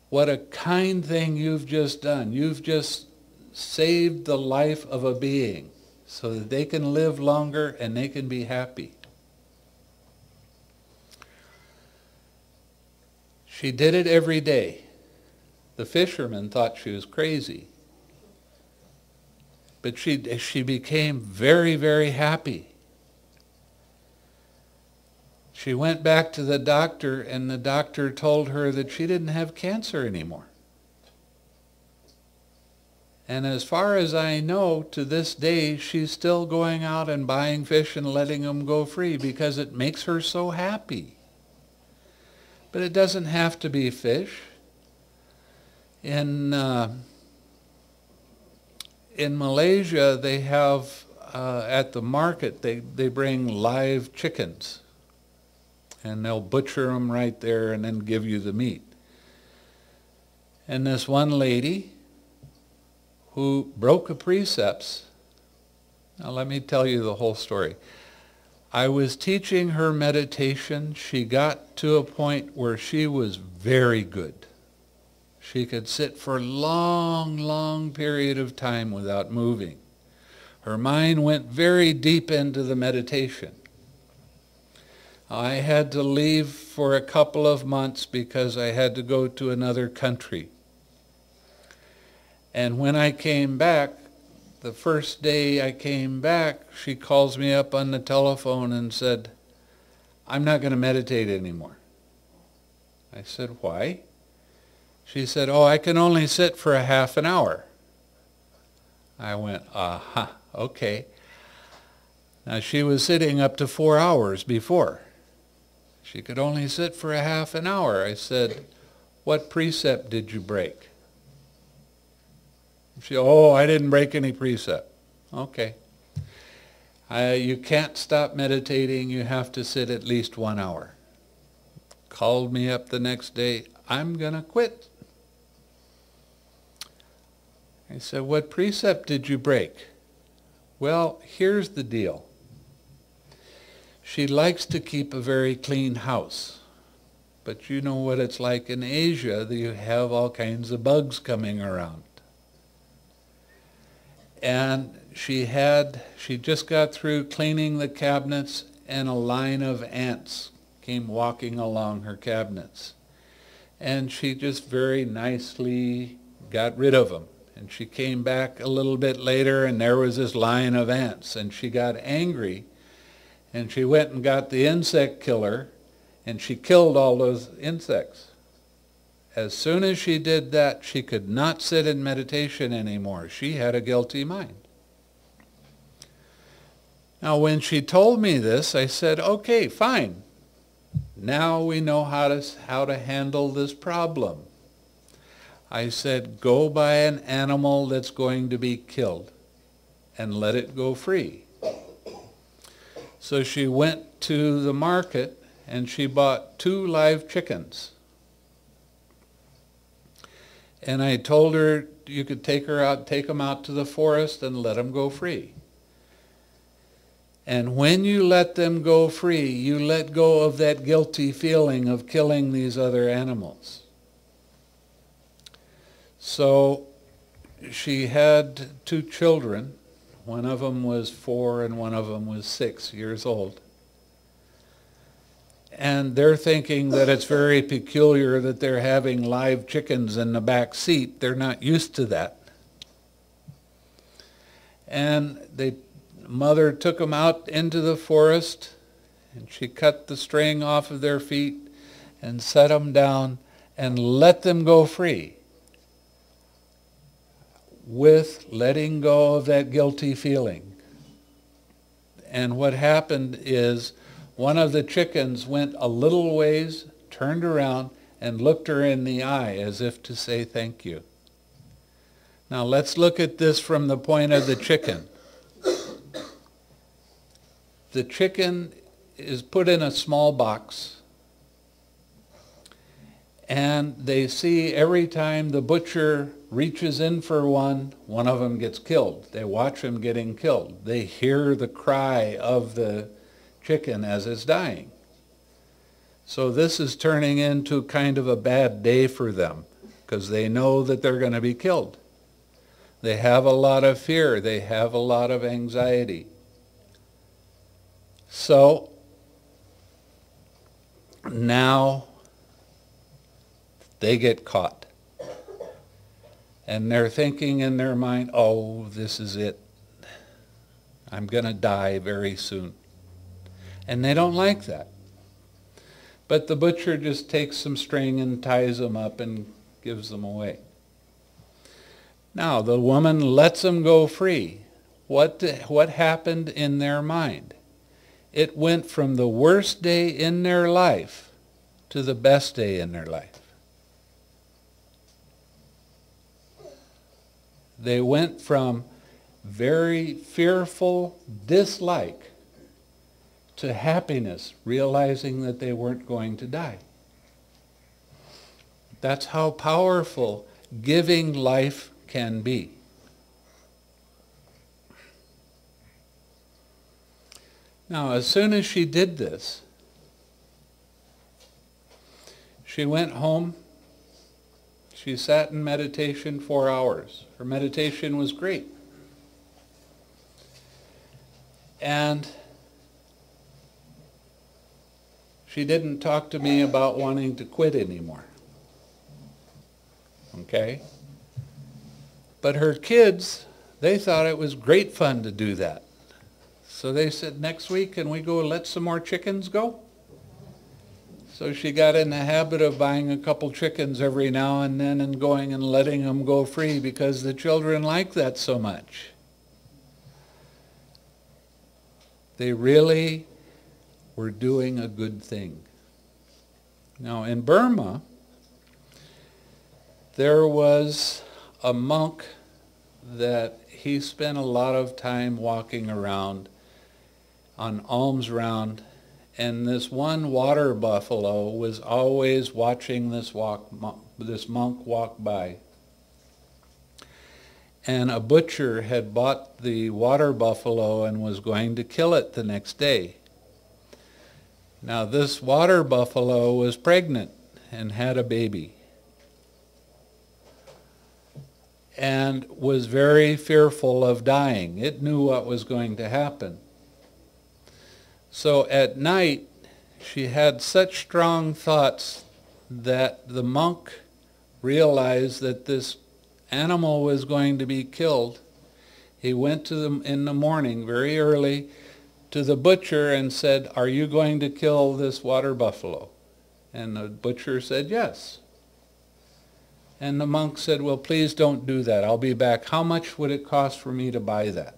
What a kind thing you've just done. You've just saved the life of a being so that they can live longer and they can be happy. She did it every day. The fisherman thought she was crazy. But she became very, very happy. She went back to the doctor, and the doctor told her that she didn't have cancer anymore. And as far as I know, to this day, she's still going out and buying fish and letting them go free because it makes her so happy. But it doesn't have to be fish. In Malaysia, they have, at the market, they bring live chickens. And they'll butcher them right there and then give you the meat. And this one lady who broke the precepts, now let me tell you the whole story. I was teaching her meditation. She got to a point where she was very good. She could sit for a long, long period of time without moving. Her mind went very deep into the meditation. I had to leave for a couple of months because I had to go to another country. And when I came back, the first day I came back, she calls me up on the telephone and said, I'm not going to meditate anymore. I said, why? She said, I can only sit for a half an hour. I went, okay. Now she was sitting up to 4 hours before. She could only sit for a half an hour. I said, what precept did you break? She, I didn't break any precept. Okay. You can't stop meditating. You have to sit at least 1 hour. Called me up the next day. I'm going to quit. I said, what precept did you break? Well, here's the deal. She likes to keep a very clean house. But you know what it's like in Asia, that you have all kinds of bugs coming around. And she just got through cleaning the cabinets, and a line of ants came walking along her cabinets. And she just very nicely got rid of them. And she came back a little bit later, and there was this line of ants. And she got angry, and she went and got the insect killer, and she killed all those insects. As soon as she did that, she could not sit in meditation anymore. She had a guilty mind. Now, when she told me this, I said, okay, fine. Now we know how to handle this problem. I said, go buy an animal that's going to be killed and let it go free. So she went to the market and she bought 2 live chickens. And I told her you could take them out to the forest and let them go free. And when you let them go free, you let go of that guilty feeling of killing these other animals. So she had 2 children. One of them was 4 and one of them was 6 years old. And they're thinking that it's very peculiar that they're having live chickens in the back seat. They're not used to that. And mother took them out into the forest, and she cut the string off of their feet and set them down and let them go free, with letting go of that guilty feeling. And what happened is one of the chickens went a little ways, turned around, and looked her in the eye as if to say thank you. Now let's look at this from the point of the chicken. The chicken is put in a small box, and they see every time the butcher reaches in for one of them gets killed. They watch him getting killed. They hear the cry of the chicken as it's dying. So this is turning into kind of a bad day for them, because they know that they're going to be killed. They have a lot of fear. They have a lot of anxiety. So now they get caught. And they're thinking in their mind, oh, this is it. I'm going to die very soon. And they don't like that. But the butcher just takes some string and ties them up and gives them away. Now, the woman lets them go free. What happened in their mind? It went from the worst day in their life to the best day in their life. They went from very fearful dislike to happiness, realizing that they weren't going to die. That's how powerful giving life can be. Now, as soon as she did this, she went home. She sat in meditation 4 hours. Her meditation was great. And she didn't talk to me about wanting to quit anymore. Okay? But her kids, they thought it was great fun to do that. So they said, next week, can we go let some more chickens go? So she got in the habit of buying a couple chickens every now and then and going and letting them go free because the children like that so much. They really were doing a good thing. Now in Burma, there was a monk that he spent a lot of time walking around on alms round, and this one water buffalo was always watching this monk walk by. And a butcher had bought the water buffalo and was going to kill it the next day. Now this water buffalo was pregnant and had a baby, and was very fearful of dying. It knew what was going to happen. So at night, she had such strong thoughts that the monk realized that this animal was going to be killed. He went to them in the morning, very early, to the butcher and said, "Are you going to kill this water buffalo?" And the butcher said, yes. And the monk said, well, please don't do that. I'll be back. How much would it cost for me to buy that?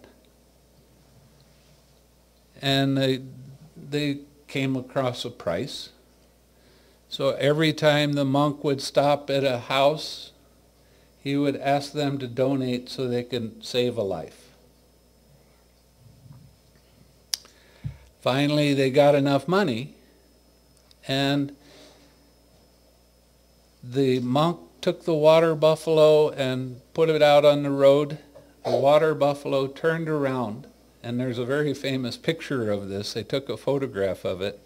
And they came across a price. So every time the monk would stop at a house, he would ask them to donate so they could save a life. Finally, they got enough money, and the monk took the water buffalo and put it out on the road. The water buffalo turned around, and there's a very famous picture of this. They took a photograph of it,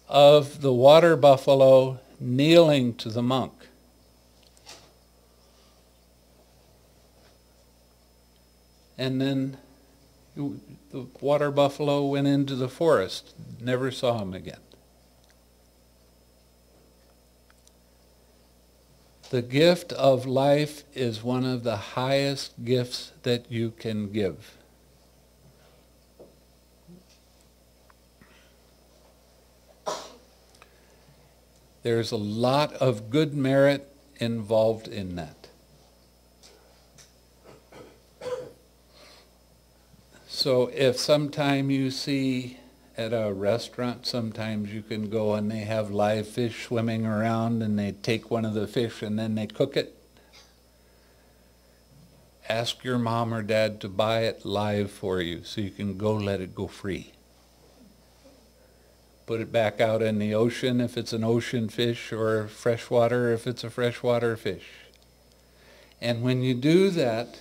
of the water buffalo kneeling to the monk. And then the water buffalo went into the forest, never saw him again. The gift of life is one of the highest gifts that you can give. There's a lot of good merit involved in that. So if sometime you see at a restaurant, sometimes you can go and they have live fish swimming around and they take one of the fish and then they cook it. Ask your mom or dad to buy it live for you so you can go let it go free. Put it back out in the ocean if it's an ocean fish, or freshwater if it's a freshwater fish. And when you do that,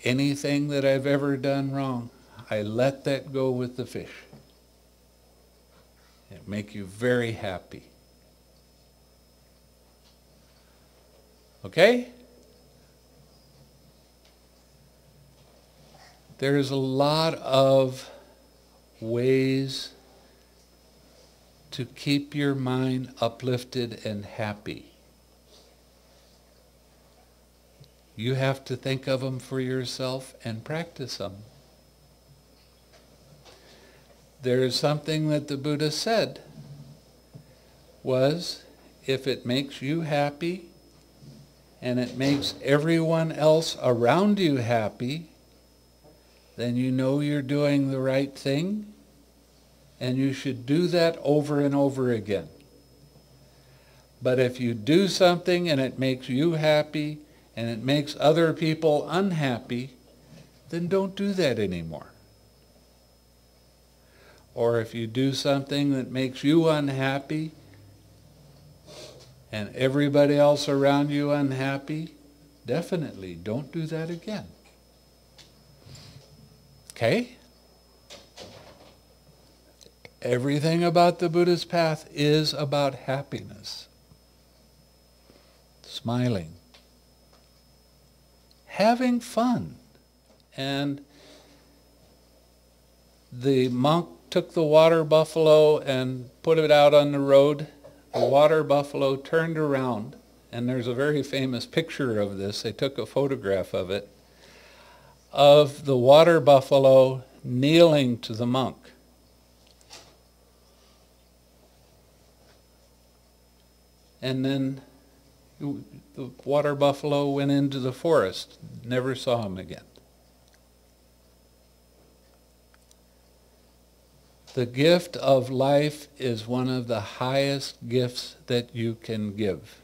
anything that I've ever done wrong, I let that go with the fish. It'll make you very happy. Okay? There's a lot of ways to keep your mind uplifted and happy. You have to think of them for yourself and practice them. There's something that the Buddha said was, if it makes you happy and it makes everyone else around you happy, then you know you're doing the right thing, and you should do that over and over again. But if you do something and it makes you happy and it makes other people unhappy, then don't do that anymore. Or if you do something that makes you unhappy and everybody else around you unhappy, definitely don't do that again. Okay? Everything about the Buddha's path is about happiness. Smiling. Having fun. And the monk took the water buffalo and put it out on the road. The water buffalo turned around, and there's a very famous picture of this. They took a photograph of it, of the water buffalo kneeling to the monk. And then the water buffalo went into the forest, never saw him again. The gift of life is one of the highest gifts that you can give.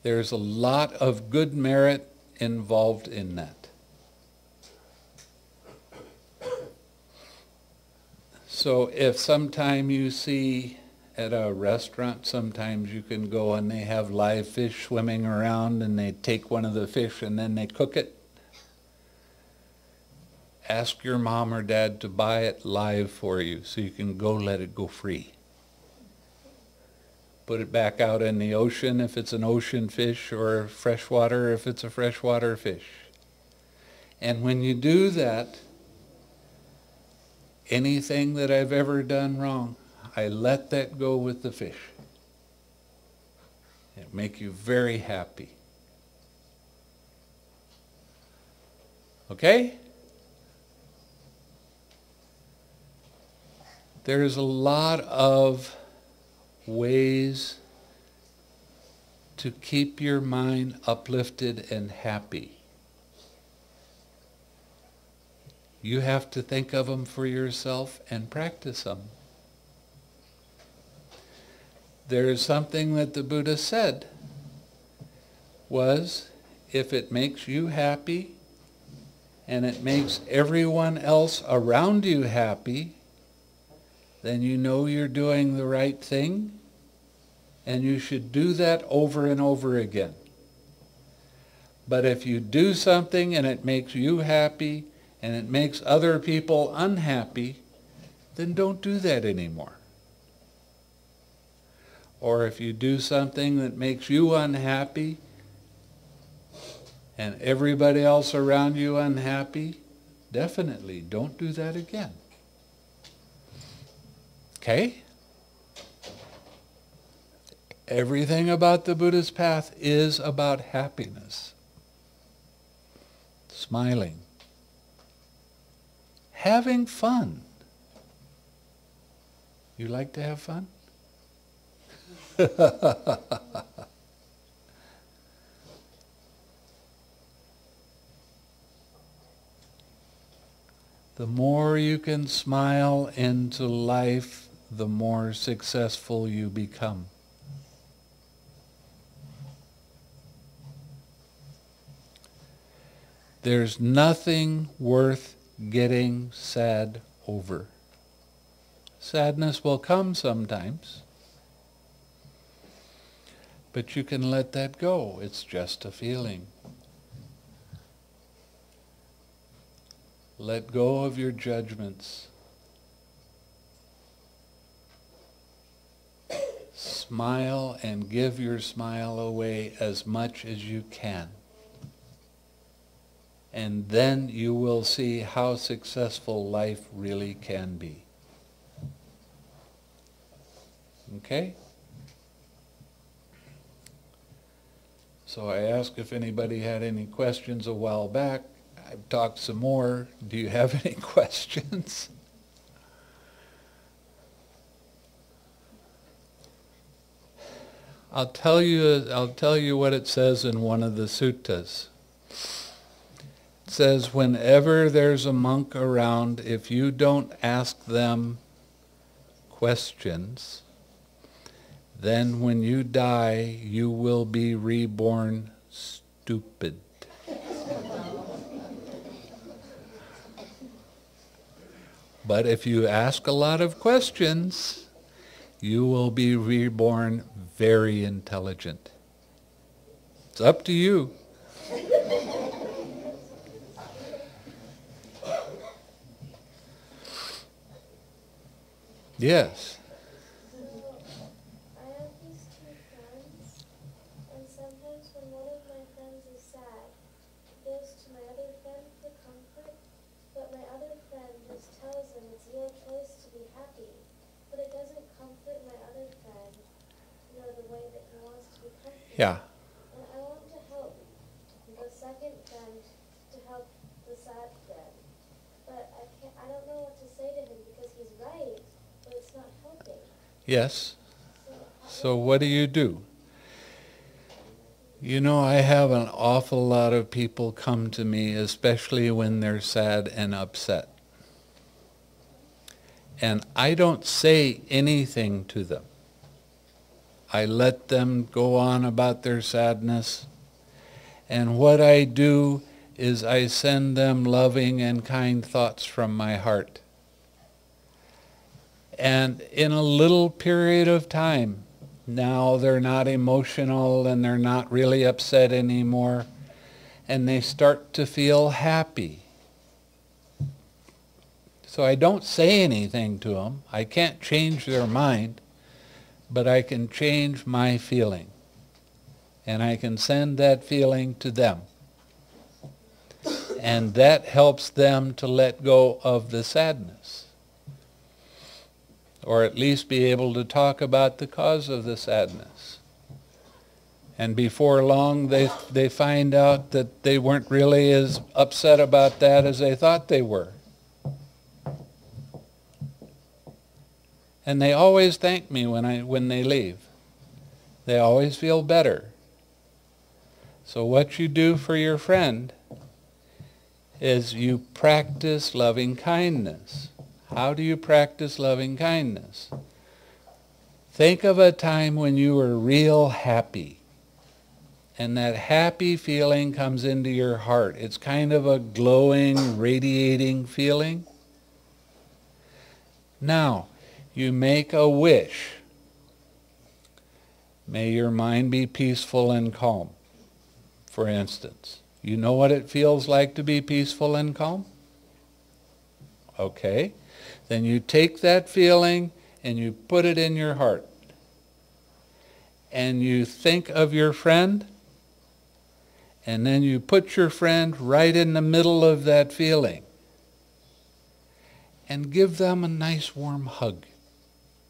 There's a lot of good merit involved in that. So if sometime you see at a restaurant, sometimes you can go and they have live fish swimming around and they take one of the fish and then they cook it. Ask your mom or dad to buy it live for you so you can go let it go free. Put it back out in the ocean if it's an ocean fish, or freshwater if it's a freshwater fish. And when you do that, anything that I've ever done wrong, I let that go with the fish. It'll make you very happy. Okay? There's a lot of ways to keep your mind uplifted and happy. You have to think of them for yourself and practice them. There is something that the Buddha said was, if it makes you happy and it makes everyone else around you happy, then you know you're doing the right thing, and you should do that over and over again. But if you do something and it makes you happy and it makes other people unhappy, then don't do that anymore. Or if you do something that makes you unhappy and everybody else around you unhappy, definitely don't do that again. Okay? Everything about the Buddha's path is about happiness. Smiling. Having fun. You like to have fun? The more you can smile into life, the more successful you become. There's nothing worth getting sad over. Sadness will come sometimes, but you can let that go. It's just a feeling. Let go of your judgments. Smile and give your smile away as much as you can. And then you will see how successful life really can be. Okay? So I asked if anybody had any questions a while back. I've talked some more. Do you have any questions? I'll tell you what it says in one of the suttas. It says, whenever there's a monk around, if you don't ask them questions, then when you die, you will be reborn stupid. But if you ask a lot of questions, you will be reborn very intelligent. It's up to you. Yes. I have these two friends, and sometimes when one of my friends is sad, it goes to my other friend for comfort, but my other friend just tells him it's your choice to be happy, but it doesn't comfort my other friend, the way that he wants to be comforted. Yeah. And I want to help the second friend to help the sad friend, but I don't know what to say to him because he's right, but it's not helping. Yes. So what do? You know, I have an awful lot of people come to me, especially when they're sad and upset. And I don't say anything to them. I let them go on about their sadness. And what I do is I send them loving and kind thoughts from my heart. And in a little period of time, now they're not emotional and they're not really upset anymore, and they start to feel happy. So I don't say anything to them. I can't change their mind, but I can change my feeling. And I can send that feeling to them. And that helps them to let go of the sadness. Or at least be able to talk about the cause of the sadness. And before long, they find out that they weren't really as upset about that as they thought they were. And they always thank me when they leave. They always feel better. So what you do for your friend is you practice loving kindness. How do you practice loving kindness? Think of a time when you were real happy. And that happy feeling comes into your heart. It's kind of a glowing, radiating feeling. Now, you make a wish. May your mind be peaceful and calm, for instance. You know what it feels like to be peaceful and calm? Okay. Then you take that feeling and you put it in your heart. And you think of your friend. And then you put your friend right in the middle of that feeling. And give them a nice warm hug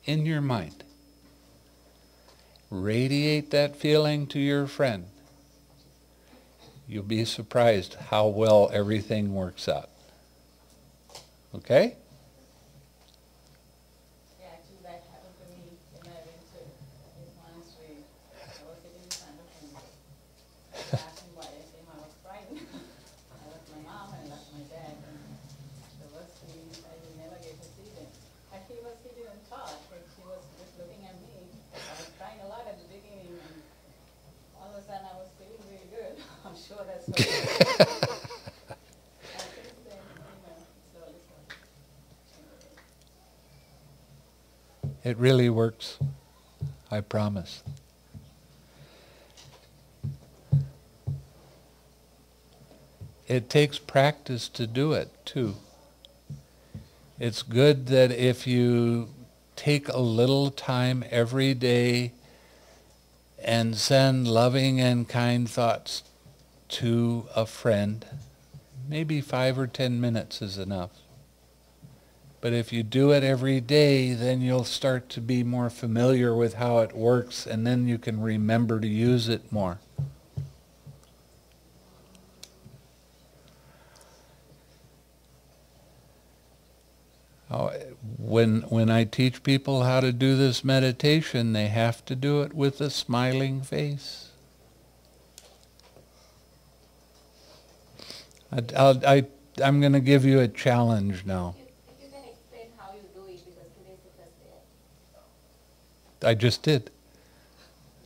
in your mind. Radiate that feeling to your friend. You'll be surprised how well everything works out. Okay? Yeah, actually that happened to me when I went to this monastery. I was sitting in front of him. I asked him why I came. I was crying. I lost my mom and I lost my dad. And the worst thing is I will never get to see them. And he didn't talk. He was just looking at me. I was crying a lot at the beginning, and all of a sudden I was feeling really good. I'm sure that's what and since then, slowly. It really works. I promise. It takes practice to do it, too. It's good that if you take a little time every day and send loving and kind thoughts to a friend, maybe 5 or 10 minutes is enough. But if you do it every day, then you'll start to be more familiar with how it works, and then you can remember to use it more. When I teach people how to do this meditation, they have to do it with a smiling face. I'm going to give you a challenge now. If you can explain how you do it, because today's the first day. I just did.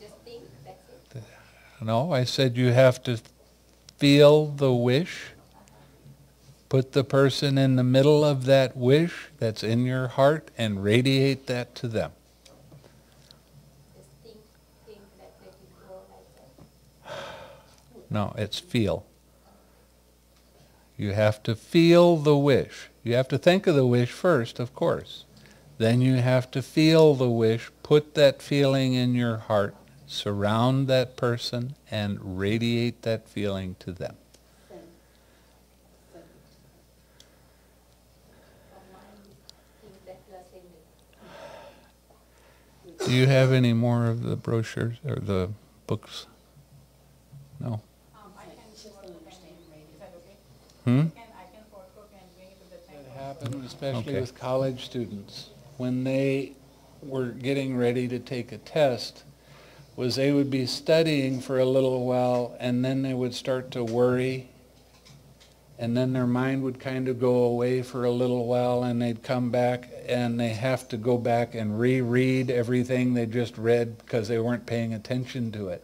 Just think, that's it. No, I said you have to feel the wish. Put the person in the middle of that wish that's in your heart and radiate that to them. Just think that let it go like that. No, it's feel. You have to feel the wish. You have to think of the wish first, of course. Then you have to feel the wish, put that feeling in your heart, surround that person, and radiate that feeling to them. Do you have any more of the brochures or the books? No? I can cook and is that okay? Hmm? I can cook and bring it to the temple. It happened especially Okay. with college students. When they were getting ready to take a test, was they would be studying for a little while and then they would start to worry, and then their mind would kind of go away for a little while and they'd come back and they have to go back and reread everything they just read because they weren't paying attention to it.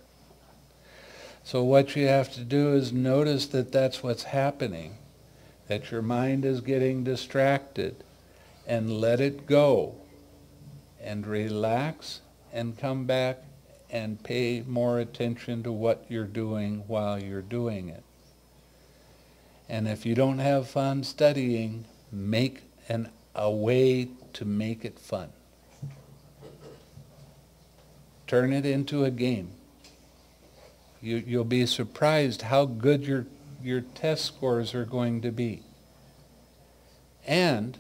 So what you have to do is notice that that's what's happening, that your mind is getting distracted, and let it go and relax and come back and pay more attention to what you're doing while you're doing it. And if you don't have fun studying, make a way to make it fun. Turn it into a game. You'll be surprised how good your test scores are going to be. And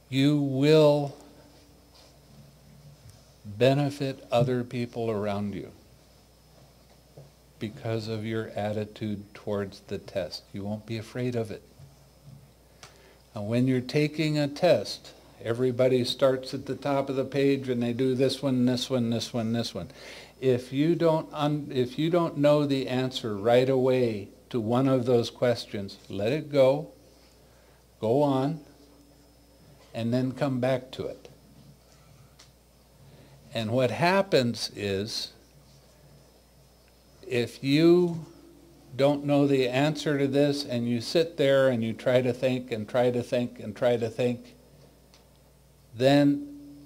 you will benefit other people around you because of your attitude towards the test. You won't be afraid of it. And when you're taking a test, everybody starts at the top of the page and they do this one, this one, this one, this one. If you don't know the answer right away to one of those questions, let it go on, and then come back to it. And what happens is, if you don't know the answer to this and you sit there and you try to think and try to think and try to think, then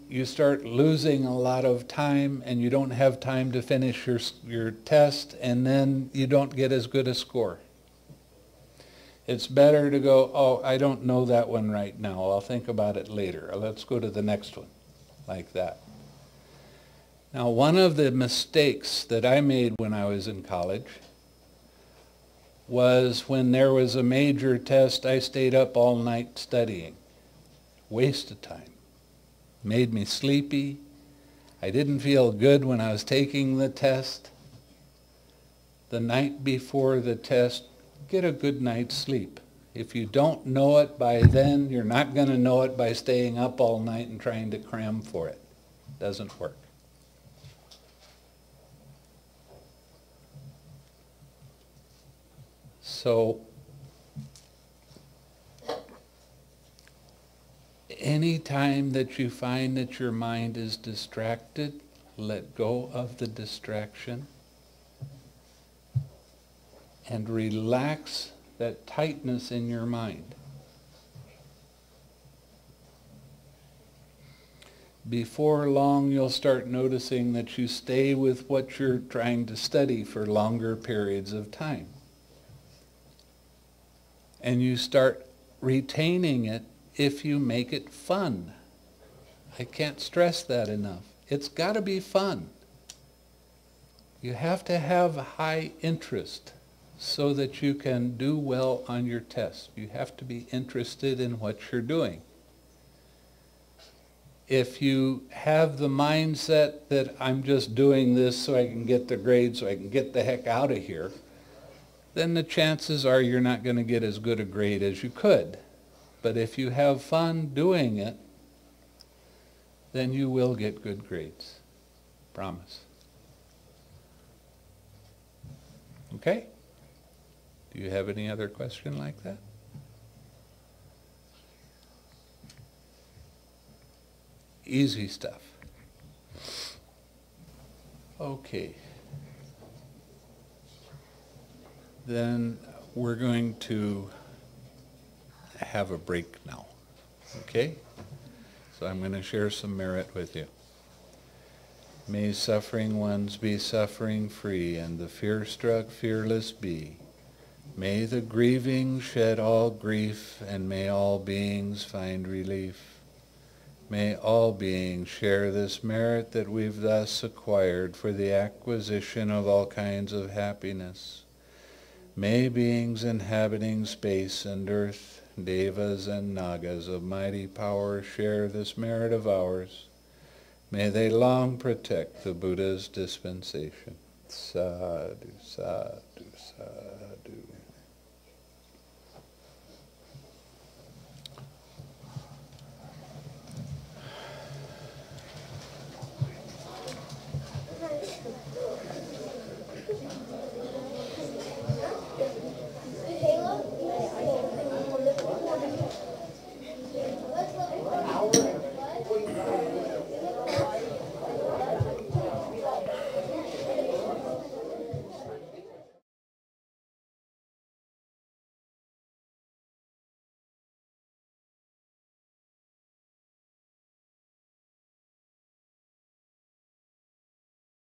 you start losing a lot of time and you don't have time to finish your test, and then you don't get as good a score. It's better to go, oh, I don't know that one right now. I'll think about it later. Let's go to the next one, like that. Now, one of the mistakes that I made when I was in college was when there was a major test, I stayed up all night studying. Waste of time. Made me sleepy. I didn't feel good when I was taking the test. The night before the test, get a good night's sleep. If you don't know it by then, you're not going to know it by staying up all night and trying to cram for it. Doesn't work. So, any time that you find that your mind is distracted, let go of the distraction and relax that tightness in your mind. Before long, you'll start noticing that you stay with what you're trying to study for longer periods of time. And you start retaining it if you make it fun. I can't stress that enough. It's got to be fun. You have to have high interest so that you can do well on your test. You have to be interested in what you're doing. If you have the mindset that I'm just doing this so I can get the grade, so I can get the heck out of here, then the chances are you're not going to get as good a grade as you could. But if you have fun doing it, then you will get good grades. Promise. Okay? Do you have any other question like that? Easy stuff. Okay. Then we're going to have a break now. Okay? So I'm going to share some merit with you. May suffering ones be suffering free, and the fear-struck fearless be. May the grieving shed all grief, and may all beings find relief. May all beings share this merit that we've thus acquired for the acquisition of all kinds of happiness. May beings inhabiting space and earth, devas and nagas of mighty power, share this merit of ours. May they long protect the Buddha's dispensation. Sadhu, sadhu, sadhu.